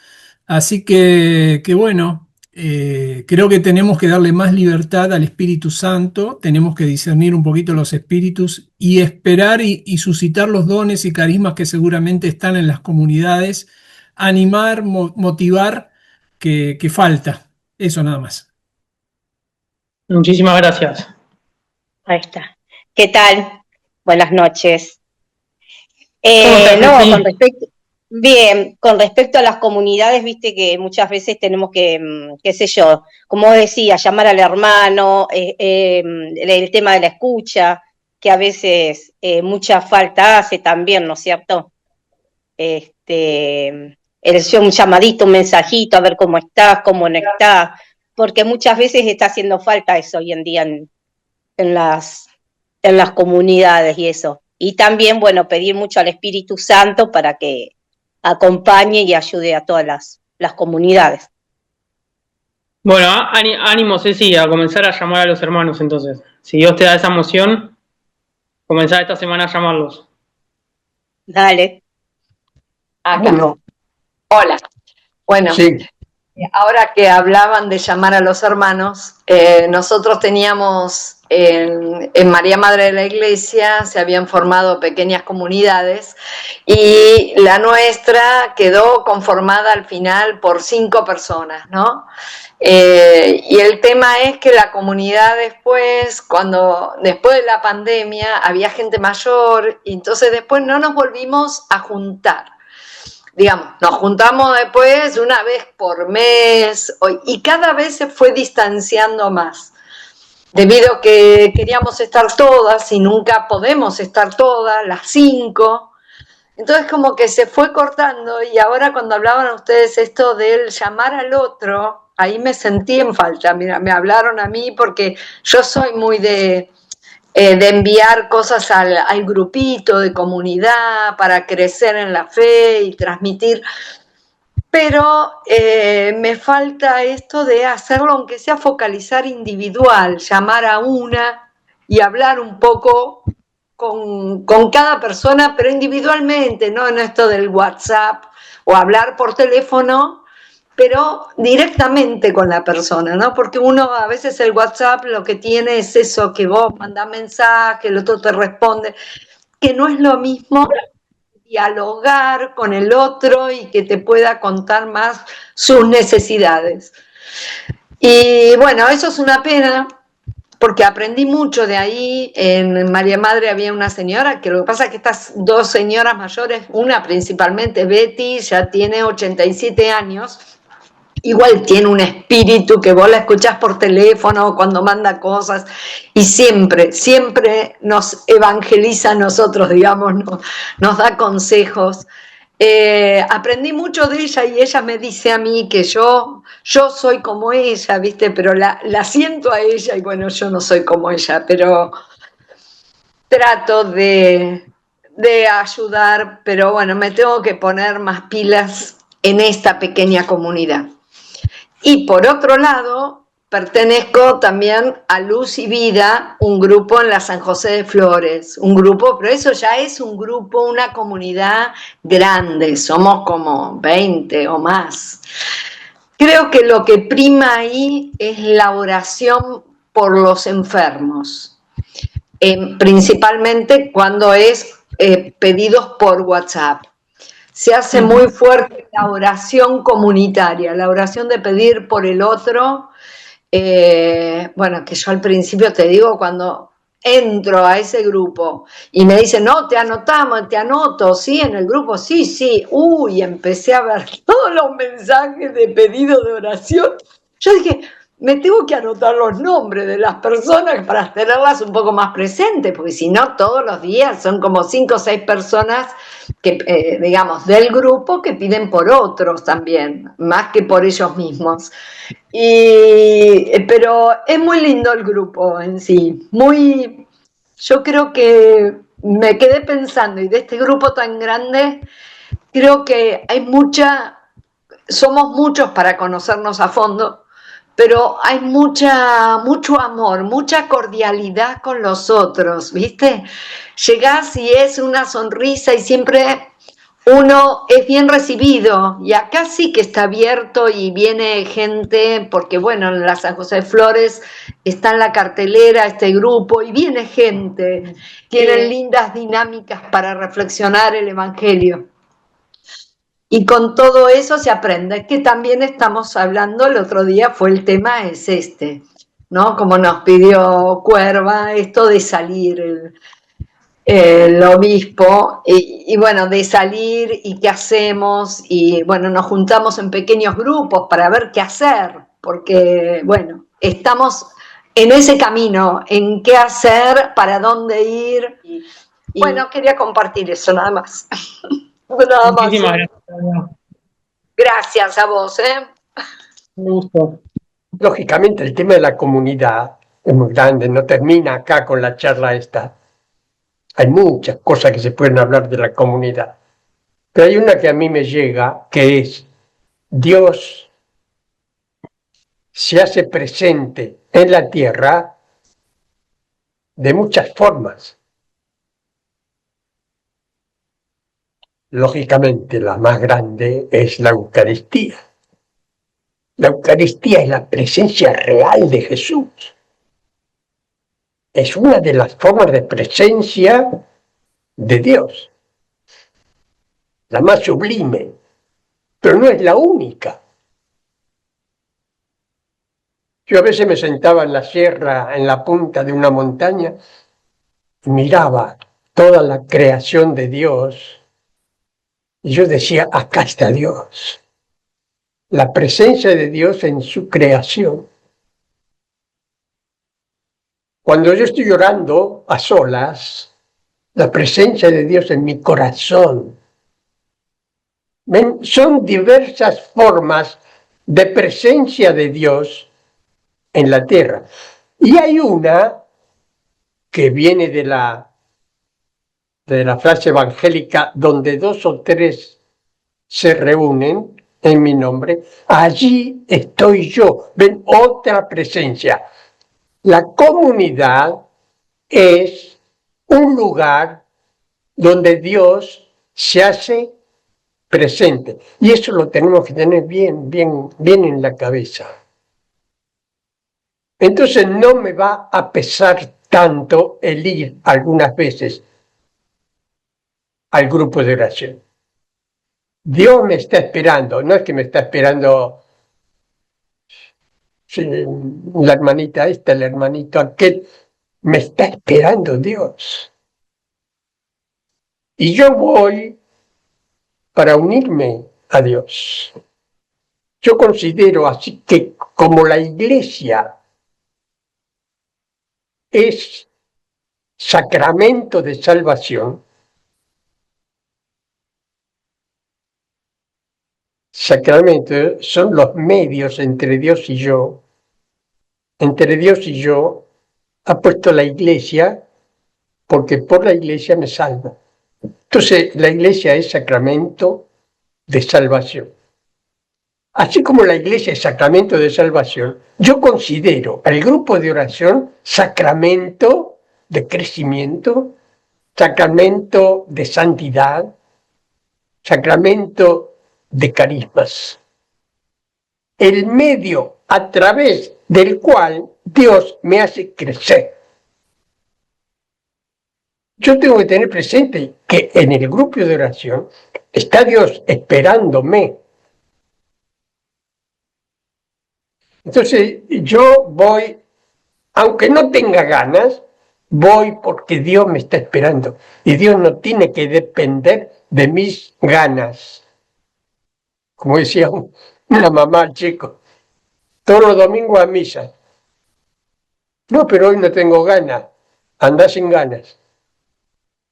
Así que bueno, creo que tenemos que darle más libertad al Espíritu Santo, tenemos que discernir un poquito los espíritus y esperar y suscitar los dones y carismas que seguramente están en las comunidades, animar, motivar, que falta. Eso nada más. Muchísimas gracias. Ahí está. ¿Qué tal? Buenas noches. ¿Cómo estás, No, Ceci? bien, con respecto a las comunidades, viste que muchas veces tenemos que, qué sé yo, como vos decías, llamar al hermano, el tema de la escucha, que a veces mucha falta hace también, ¿no es cierto? Un llamadito, un mensajito, a ver cómo estás, cómo no estás, porque muchas veces está haciendo falta eso hoy en día en las, en las comunidades y eso. Y también, bueno, pedir mucho al Espíritu Santo para que acompañe y ayude a todas las comunidades. Bueno, ánimo, Ceci, a comenzar a llamar a los hermanos entonces. Si Dios te da esa emoción, comenzar esta semana a llamarlos. Dale. Acá. Hola. Bueno, Sí, ahora que hablaban de llamar a los hermanos, nosotros teníamos en María Madre de la Iglesia, se habían formado pequeñas comunidades y la nuestra quedó conformada al final por 5 personas, ¿no? Y el tema es que la comunidad después de la pandemia, había gente mayor y entonces después no nos volvimos a juntar. Digamos, nos juntamos después una vez por mes y cada vez se fue distanciando más, debido a que queríamos estar todas y nunca podemos estar todas, las 5. Entonces como que se fue cortando y ahora cuando hablaban ustedes esto del llamar al otro, ahí me sentí en falta. Mira, me hablaron a mí porque yo soy muy de enviar cosas al grupito de comunidad para crecer en la fe y transmitir, pero me falta esto de hacerlo aunque sea focalizar individual, llamar a una y hablar un poco con cada persona, pero individualmente, no en esto del WhatsApp o hablar por teléfono, pero directamente con la persona, ¿no? Porque uno a veces el WhatsApp lo que tiene es eso, que vos mandás mensaje, el otro te responde, que no es lo mismo dialogar con el otro y que te pueda contar más sus necesidades. Y bueno, eso es una pena, porque aprendí mucho de ahí. En María Madre había una señora, que lo que pasa es que estas dos señoras mayores, una principalmente, Betty, ya tiene 87 años, igual tiene un espíritu que vos la escuchás por teléfono cuando manda cosas y siempre, siempre nos evangeliza a nosotros, digamos, nos da consejos. Aprendí mucho de ella y ella me dice a mí que yo soy como ella, ¿viste? Pero la siento a ella y bueno, yo no soy como ella, pero trato de ayudar, pero bueno, me tengo que poner más pilas en esta pequeña comunidad. Y por otro lado, pertenezco también a Luz y Vida, un grupo en la San José de Flores, un grupo, pero eso ya es un grupo, una comunidad grande, somos como 20 o más. Creo que lo que prima ahí es la oración por los enfermos, principalmente cuando es pedidos por WhatsApp. Se hace muy fuerte la oración comunitaria, la oración de pedir por el otro. Bueno, que yo al principio te digo, cuando entro a ese grupo y me dicen, no, te anotamos, te anoto, ¿sí? En el grupo, sí, sí. Uy, empecé a ver todos los mensajes de pedido de oración. Yo dije, me tengo que anotar los nombres de las personas para tenerlas un poco más presentes, porque si no, todos los días son como 5 o 6 personas que, digamos, del grupo que piden por otros también, más que por ellos mismos. Pero es muy lindo el grupo en sí, yo creo que me quedé pensando, y de este grupo tan grande, creo que somos muchos para conocernos a fondo, pero hay mucho amor, mucha cordialidad con los otros, ¿viste? Llegás y es una sonrisa y siempre uno es bien recibido, y acá sí que está abierto y viene gente, porque bueno, en la San José de Flores está en la cartelera este grupo y viene gente, tienen lindas dinámicas para reflexionar el Evangelio. Y con todo eso se aprende, que también estamos hablando, el otro día fue el tema es ¿no? Como nos pidió Cuerva, esto de salir el obispo, y bueno, de salir y qué hacemos, y bueno, nos juntamos en pequeños grupos para ver qué hacer, porque bueno, estamos en ese camino, en qué hacer, para dónde ir, y bueno, quería compartir eso, nada más. Nada más. Muchísimas gracias. Gracias a vos, Me gustó. Lógicamente el tema de la comunidad es muy grande, no termina acá con la charla esta. Hay muchas cosas que se pueden hablar de la comunidad. Pero hay una que a mí me llega, que es Dios se hace presente en la tierra de muchas formas. Lógicamente la más grande es la Eucaristía. La Eucaristía es la presencia real de Jesús. Es una de las formas de presencia de Dios, la más sublime, pero no es la única. Yo a veces me sentaba en la sierra, en la punta de una montaña, y miraba toda la creación de Dios, y yo decía, acá está Dios. La presencia de Dios en su creación. Cuando yo estoy llorando a solas, la presencia de Dios en mi corazón. ¿Ven? Son diversas formas de presencia de Dios en la tierra. Y hay una que viene de la frase evangélica, donde 2 o 3 se reúnen en mi nombre, allí estoy yo. Ven, otra presencia. La comunidad es un lugar donde Dios se hace presente. Y eso lo tenemos que tener bien en la cabeza. Entonces no me va a pesar tanto el ir algunas veces al grupo de oración. Dios me está esperando, no es que me está esperando la hermanita esta, el hermanito aquel, me está esperando Dios. Y yo voy para unirme a Dios. Yo considero así que como la iglesia es sacramento de salvación, sacramento son los medios entre Dios y yo ha puesto la iglesia, porque por la iglesia me salva. Entonces, la iglesia es sacramento de salvación. Así como la iglesia es sacramento de salvación, yo considero al grupo de oración sacramento de crecimiento, sacramento de santidad, sacramento de carismas. El medio a través del cual Dios me hace crecer. Yo tengo que tener presente que en el grupo de oración está Dios esperándome. Entonces yo voy, aunque no tenga ganas, voy porque Dios me está esperando. Y Dios no tiene que depender de mis ganas. Como decía una mamá al chico, todos los domingos a misa. No, pero hoy no tengo ganas. Anda sin ganas.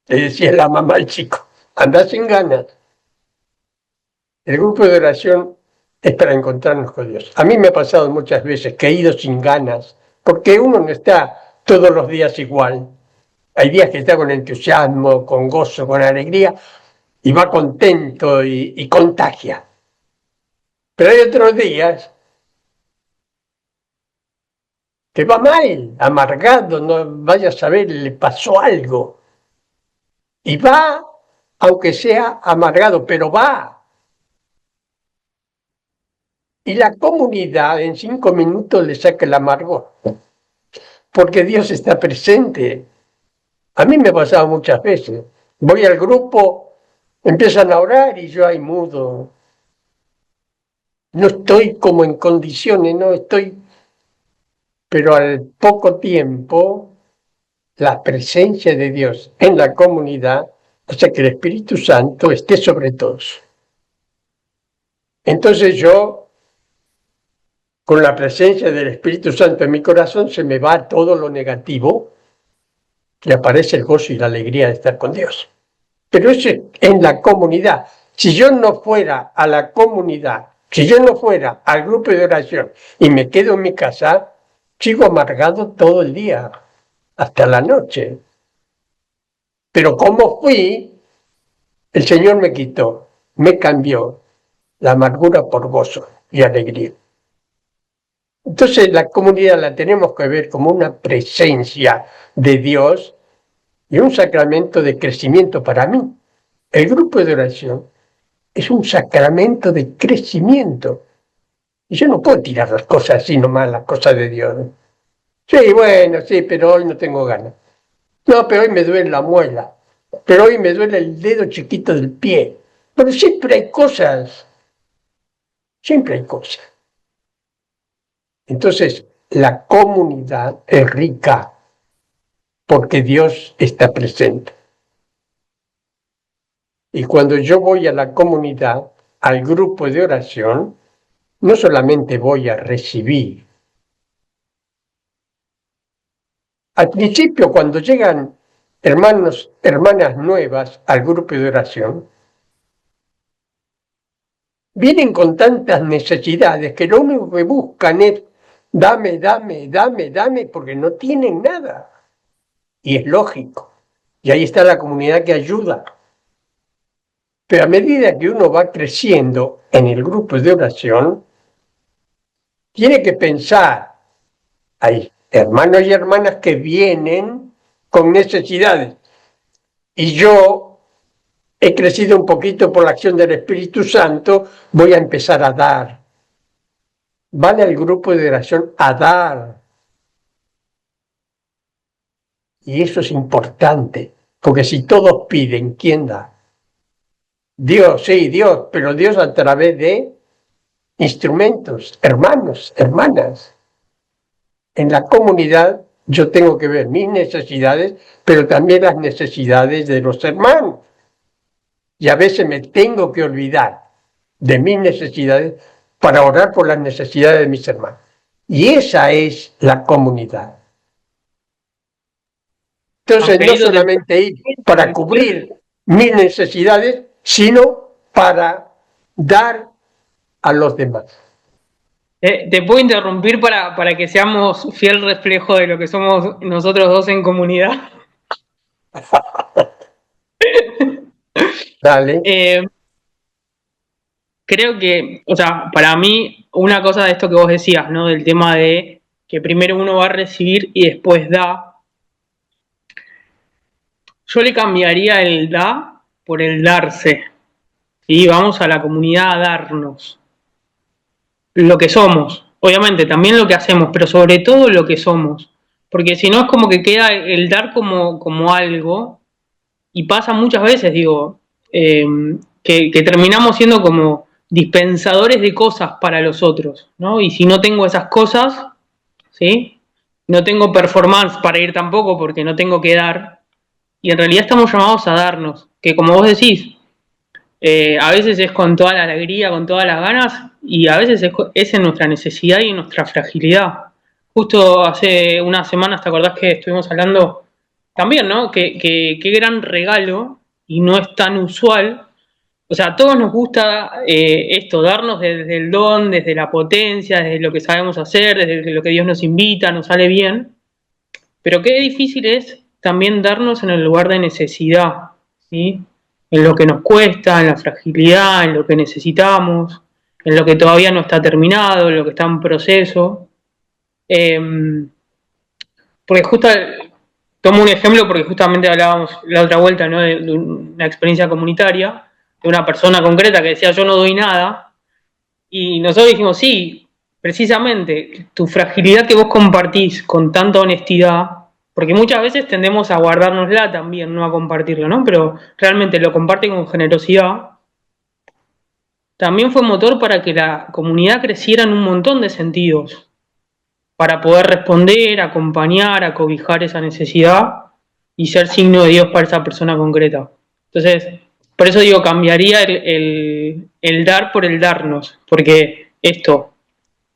Le decía la mamá al chico, anda sin ganas. El grupo de oración es para encontrarnos con Dios. A mí me ha pasado muchas veces que he ido sin ganas, porque uno no está todos los días igual. Hay días que está con entusiasmo, con gozo, con alegría, y va contento y contagia. Pero hay otros días que va mal, amargado, no vaya a saber, le pasó algo. Y va, aunque sea amargado, pero va. Y la comunidad en 5 minutos le saca el amargor, porque Dios está presente. A mí me ha pasado muchas veces. Voy al grupo, empiezan a orar y yo ahí mudo. No estoy como en condiciones, no estoy. Pero al poco tiempo, la presencia de Dios en la comunidad hace que el Espíritu Santo esté sobre todos. Entonces yo, con la presencia del Espíritu Santo en mi corazón, se me va todo lo negativo y aparece el gozo y la alegría de estar con Dios. Pero eso es en la comunidad. Si yo no fuera a la comunidad, si yo no fuera al grupo de oración y me quedo en mi casa, sigo amargado todo el día, hasta la noche. Pero como fui, el Señor me quitó, me cambió la amargura por gozo y alegría. Entonces la comunidad la tenemos que ver como una presencia de Dios y un sacramento de crecimiento para mí. El grupo de oración es un sacramento de crecimiento. Y yo no puedo tirar las cosas así nomás, las cosas de Dios. Sí, bueno, sí, pero hoy no tengo ganas. No, pero hoy me duele la muela. Pero hoy me duele el dedo chiquito del pie. Pero siempre hay cosas. Siempre hay cosas. Entonces, la comunidad es rica porque Dios está presente. Y cuando yo voy a la comunidad, al grupo de oración, no solamente voy a recibir. Al principio, cuando llegan hermanas nuevas al grupo de oración, vienen con tantas necesidades que lo único que buscan es dame, porque no tienen nada. Y es lógico. Y ahí está la comunidad que ayuda. Pero a medida que uno va creciendo en el grupo de oración, tiene que pensar, hay hermanos y hermanas que vienen con necesidades. Y yo he crecido un poquito por la acción del Espíritu Santo, voy a empezar a dar. Van al grupo de oración a dar. Y eso es importante, porque si todos piden, ¿quién da? Dios, sí, Dios, pero Dios a través de instrumentos, hermanos, hermanas. En la comunidad yo tengo que ver mis necesidades, pero también las necesidades de los hermanos. Y a veces me tengo que olvidar de mis necesidades para orar por las necesidades de mis hermanos. Y esa es la comunidad. Entonces, no solamente ir para cubrir mis necesidades, sino para dar a los demás. Te puedo interrumpir para que seamos fiel reflejo de lo que somos nosotros dos en comunidad. Dale. Creo que, o sea, para mí, una cosa de esto que vos decías, ¿no? Del tema de que primero uno va a recibir y después da. Yo le cambiaría el da por el darse. ¿Sí? Vamos a la comunidad a darnos lo que somos. Obviamente, también lo que hacemos, pero sobre todo lo que somos. Porque si no es como que queda el dar como algo, y pasa muchas veces, digo, que terminamos siendo como dispensadores de cosas para los otros, ¿no? Y si no tengo esas cosas, ¿sí? No tengo performance para ir tampoco porque no tengo que dar. Y en realidad estamos llamados a darnos, que como vos decís, a veces es con toda la alegría, con todas las ganas, y a veces es en nuestra necesidad y en nuestra fragilidad. Justo hace unas semanas, ¿te acordás que estuvimos hablando también, ¿no? Qué gran regalo, y no es tan usual. O sea, a todos nos gusta esto, darnos desde el don, desde la potencia, desde lo que sabemos hacer, desde lo que Dios nos invita, nos sale bien. Pero qué difícil es también darnos en el lugar de necesidad, ¿sí? En lo que nos cuesta, en la fragilidad, en lo que necesitamos, en lo que todavía no está terminado, en lo que está en proceso. Porque justo, tomo un ejemplo porque justamente hablábamos la otra vuelta, ¿no? de una experiencia comunitaria, de una persona concreta que decía yo no doy nada, y nosotros dijimos sí, precisamente tu fragilidad que vos compartís con tanta honestidad, porque muchas veces tendemos a guardárnosla también, no a compartirlo, ¿no? Pero realmente lo comparte con generosidad, también fue motor para que la comunidad creciera en un montón de sentidos, para poder responder, acompañar, acobijar esa necesidad y ser signo de Dios para esa persona concreta. Entonces, por eso digo, cambiaría el dar por el darnos, porque esto,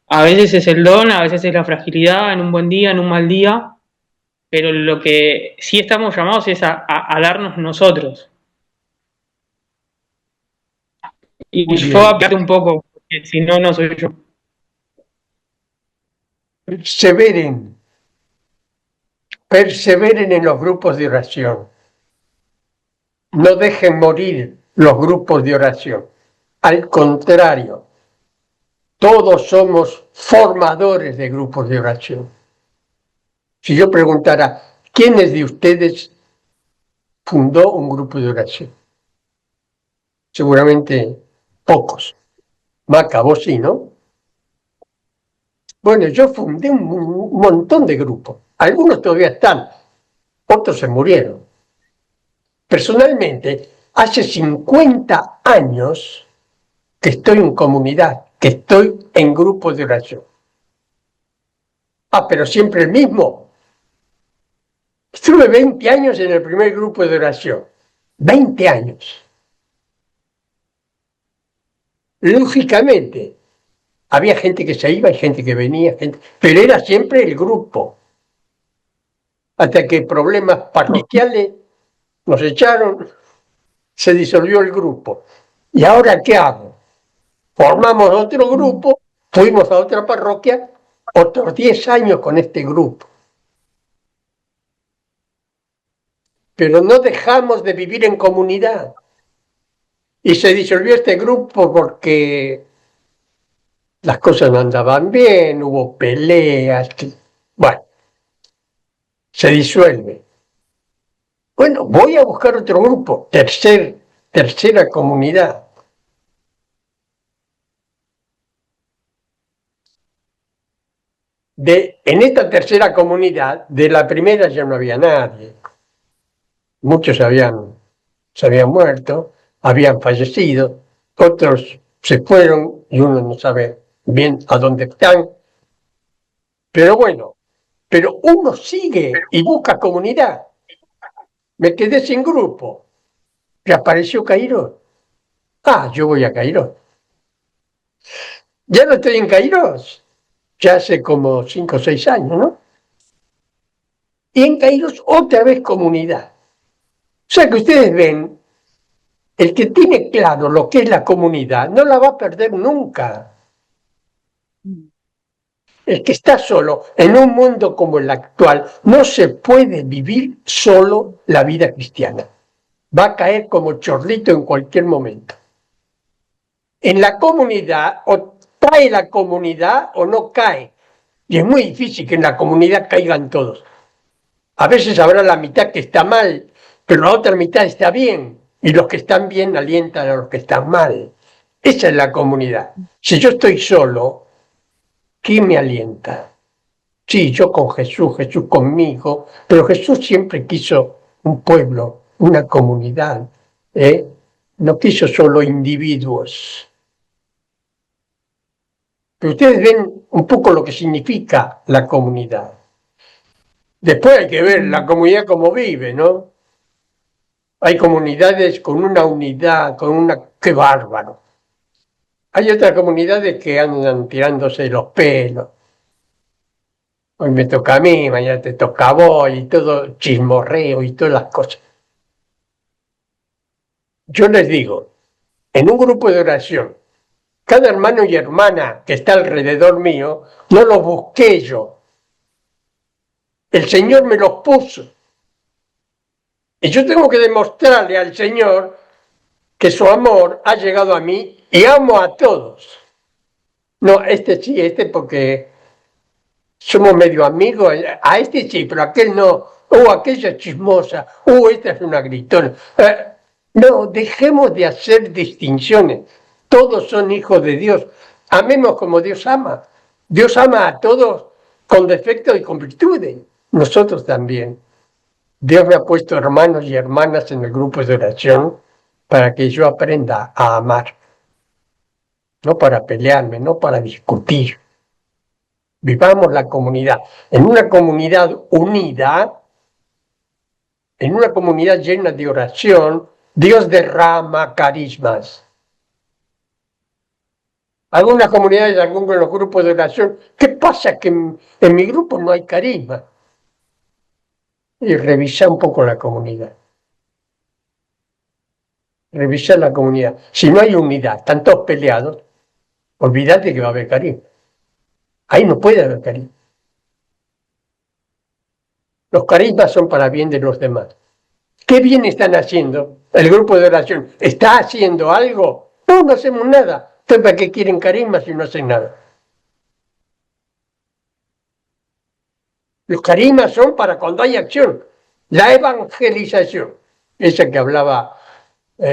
a veces es el don, a veces es la fragilidad, en un buen día, en un mal día, pero lo que sí estamos llamados es a darnos nosotros. Y Muy yo bien. aparte un poco, porque si no, no soy yo. Perseveren en los grupos de oración. No dejen morir los grupos de oración. Al contrario, todos somos formadores de grupos de oración. Si yo preguntara, ¿quiénes de ustedes fundó un grupo de oración? Seguramente pocos. Maca, vos sí, ¿no? Bueno, yo fundé un montón de grupos. Algunos todavía están, otros se murieron. Personalmente, hace 50 años que estoy en comunidad, que estoy en grupos de oración. Ah, pero siempre el mismo. Estuve 20 años en el primer grupo de oración. 20 años. Lógicamente, había gente que se iba y gente que venía, pero era siempre el grupo. Hasta que problemas parroquiales nos echaron, se disolvió el grupo. ¿Y ahora qué hago? Formamos otro grupo, fuimos a otra parroquia, otros 10 años con este grupo. Pero no dejamos de vivir en comunidad. Y se disolvió este grupo porque las cosas no andaban bien, hubo peleas. Bueno, se disuelve. Bueno, voy a buscar otro grupo, tercer tercera comunidad. En esta tercera comunidad, de la primera ya no había nadie. Muchos se habían muerto, habían fallecido, otros se fueron y uno no sabe bien a dónde están. Pero bueno, pero uno sigue y busca comunidad. Me quedé sin grupo. Reapareció Cairo. Ah, yo voy a Cairo. Ya no estoy en Kairos, ya hace como 5 o 6 años, ¿no? Y en Kairos otra vez comunidad. O sea que ustedes ven, el que tiene claro lo que es la comunidad no la va a perder nunca. El que está solo en un mundo como el actual, no se puede vivir solo la vida cristiana. Va a caer como chorlito en cualquier momento. En la comunidad, o cae la comunidad o no cae. Y es muy difícil que en la comunidad caigan todos. A veces habrá la mitad que está mal, pero la otra mitad está bien. Y los que están bien alientan a los que están mal. Esa es la comunidad. Si yo estoy solo, ¿quién me alienta? Sí, yo con Jesús, Jesús conmigo, pero Jesús siempre quiso un pueblo, una comunidad. No quiso solo individuos. Pero ustedes ven un poco lo que significa la comunidad. Después hay que ver la comunidad como vive, ¿no? Hay comunidades con una unidad, ¡qué bárbaro! Hay otras comunidades que andan tirándose los pelos. Hoy me toca a mí, mañana te toca a vos, y todo chismorreo y todas las cosas. Yo les digo, en un grupo de oración, cada hermano y hermana que está alrededor mío, no los busqué yo. El Señor me los puso. Y yo tengo que demostrarle al Señor que su amor ha llegado a mí y amo a todos. No, este sí, este porque somos medio amigos, a este sí, pero aquel no. Aquella es chismosa, esta es una gritona. No, dejemos de hacer distinciones. Todos son hijos de Dios. Amemos como Dios ama. Dios ama a todos con defectos y con virtudes. Nosotros también. Dios me ha puesto hermanos y hermanas en el grupo de oración para que yo aprenda a amar. No para pelearme, no para discutir. Vivamos la comunidad. En una comunidad unida, en una comunidad llena de oración, Dios derrama carismas. Algunas comunidades, algunos de los grupos de oración, ¿qué pasa? Que en mi grupo no hay carisma. Y revisa un poco la comunidad. Revisa la comunidad. Si no hay unidad, están todos peleados, olvídate que va a haber carisma. Ahí no puede haber carisma. Los carismas son para bien de los demás. ¿Qué bien están haciendo? El grupo de oración está haciendo algo. No, no hacemos nada. Entonces, ¿para qué quieren carisma si no hacen nada? Los carismas son para cuando hay acción. La evangelización, esa que hablaba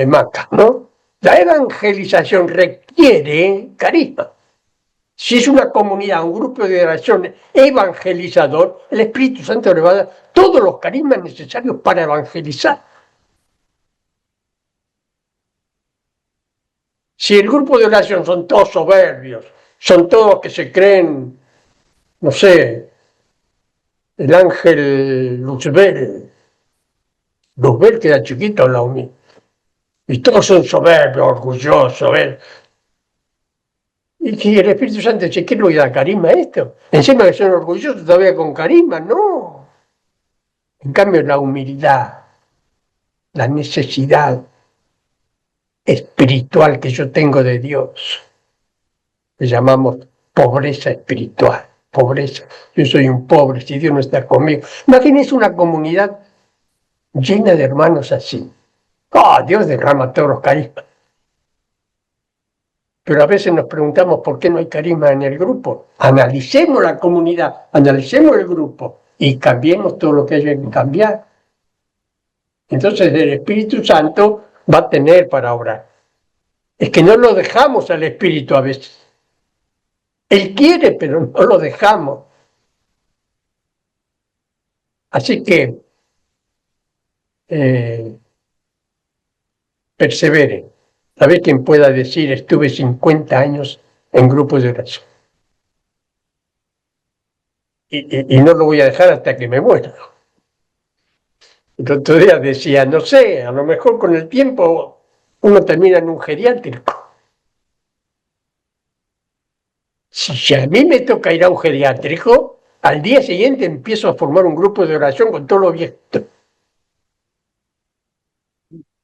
Maca, ¿no? La evangelización requiere carisma. Si es una comunidad, un grupo de oración evangelizador, el Espíritu Santo le va a dar todos los carismas necesarios para evangelizar. Si el grupo de oración son todos soberbios, son todos que se creen, no sé, el ángel Luzbel que era chiquito en la UNI, y todos son soberbios, orgullosos, y si el Espíritu Santo dice, ¿qué le voy a dar carisma a esto? Encima que son orgullosos todavía con carisma, no. En cambio, la humildad, la necesidad espiritual que yo tengo de Dios, que llamamos pobreza espiritual, pobreza. Yo soy un pobre, si Dios no está conmigo. Imagínense una comunidad llena de hermanos así. Dios derrama todos los carismas. Pero a veces nos preguntamos por qué no hay carisma en el grupo. Analicemos la comunidad, analicemos el grupo y cambiemos todo lo que haya que cambiar. Entonces el Espíritu Santo va a tener para orar. Es que no lo dejamos al Espíritu a veces. Él quiere, pero no lo dejamos. Así que perseveren. ¿Sabés quién pueda decir, estuve 50 años en grupos de oración? Y no lo voy a dejar hasta que me muera. El otro día decía, no sé, a lo mejor con el tiempo uno termina en un geriátrico. Si a mí me toca ir a un geriátrico, al día siguiente empiezo a formar un grupo de oración con todos los viejitos.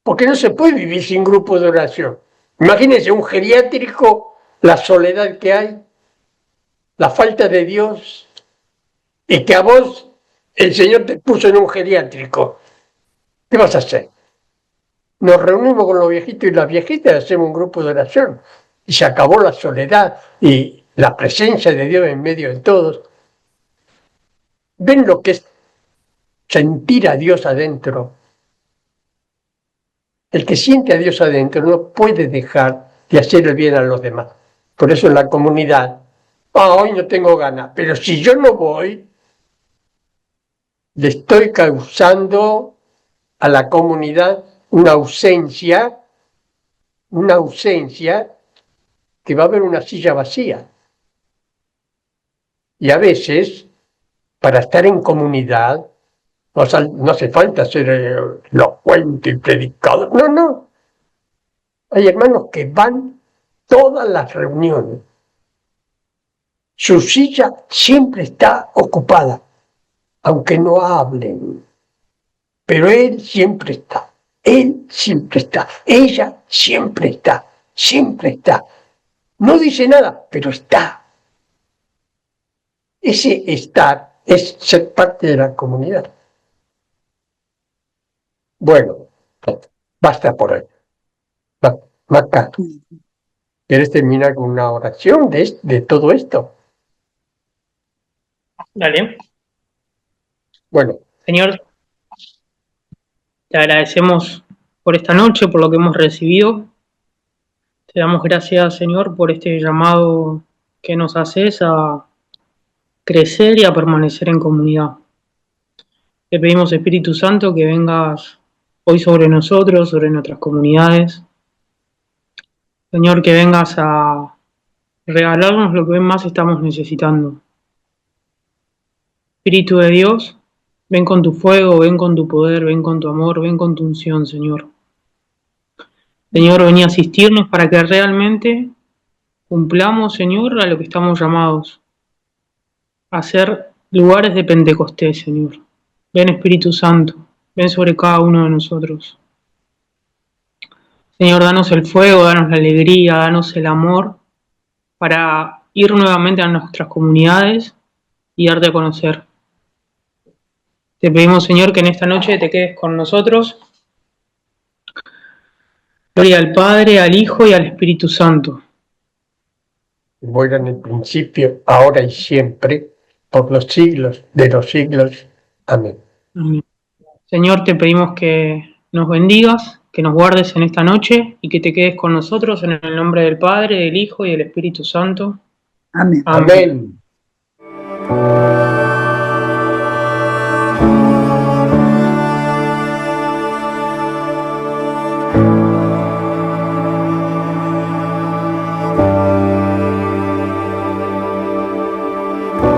Porque no se puede vivir sin grupo de oración. Imagínense un geriátrico, la soledad que hay, la falta de Dios, y que a vos el Señor te puso en un geriátrico. ¿Qué vas a hacer? Nos reunimos con los viejitos y las viejitas y hacemos un grupo de oración. Y se acabó la soledad y la presencia de Dios en medio de todos. ¿Ven lo que es sentir a Dios adentro? El que siente a Dios adentro no puede dejar de hacer el bien a los demás. Por eso en la comunidad, hoy no tengo ganas, pero si yo no voy, le estoy causando a la comunidad una ausencia que va a haber una silla vacía. Y a veces, para estar en comunidad, no hace falta ser elocuente y predicador. No. Hay hermanos que van todas las reuniones. Su silla siempre está ocupada, aunque no hablen. Pero él siempre está. Él siempre está. Ella siempre está. Siempre está. No dice nada, pero está. Ese estar es ser parte de la comunidad. Bueno, basta por hoy. Maca, ¿quieres terminar con una oración de todo esto? Dale. Bueno. Señor, te agradecemos por esta noche, por lo que hemos recibido. Te damos gracias, Señor, por este llamado que nos haces a crecer y a permanecer en comunidad. Te pedimos, Espíritu Santo, que vengas hoy sobre nosotros, sobre nuestras comunidades. Señor, que vengas a regalarnos lo que más estamos necesitando. Espíritu de Dios, ven con tu fuego, ven con tu poder, ven con tu amor, ven con tu unción, Señor. Señor, ven a asistirnos para que realmente cumplamos, Señor, a lo que estamos llamados, a ser lugares de Pentecostés, Señor. Ven, Espíritu Santo, ven sobre cada uno de nosotros. Señor, danos el fuego, danos la alegría, danos el amor para ir nuevamente a nuestras comunidades y darte a conocer. Te pedimos, Señor, que en esta noche te quedes con nosotros. Gloria al Padre, al Hijo y al Espíritu Santo. Bueno, en el principio, ahora y siempre, por los siglos de los siglos. Amén. Amén. Señor, te pedimos que nos bendigas, que nos guardes en esta noche y que te quedes con nosotros en el nombre del Padre, del Hijo y del Espíritu Santo. Amén. Amén.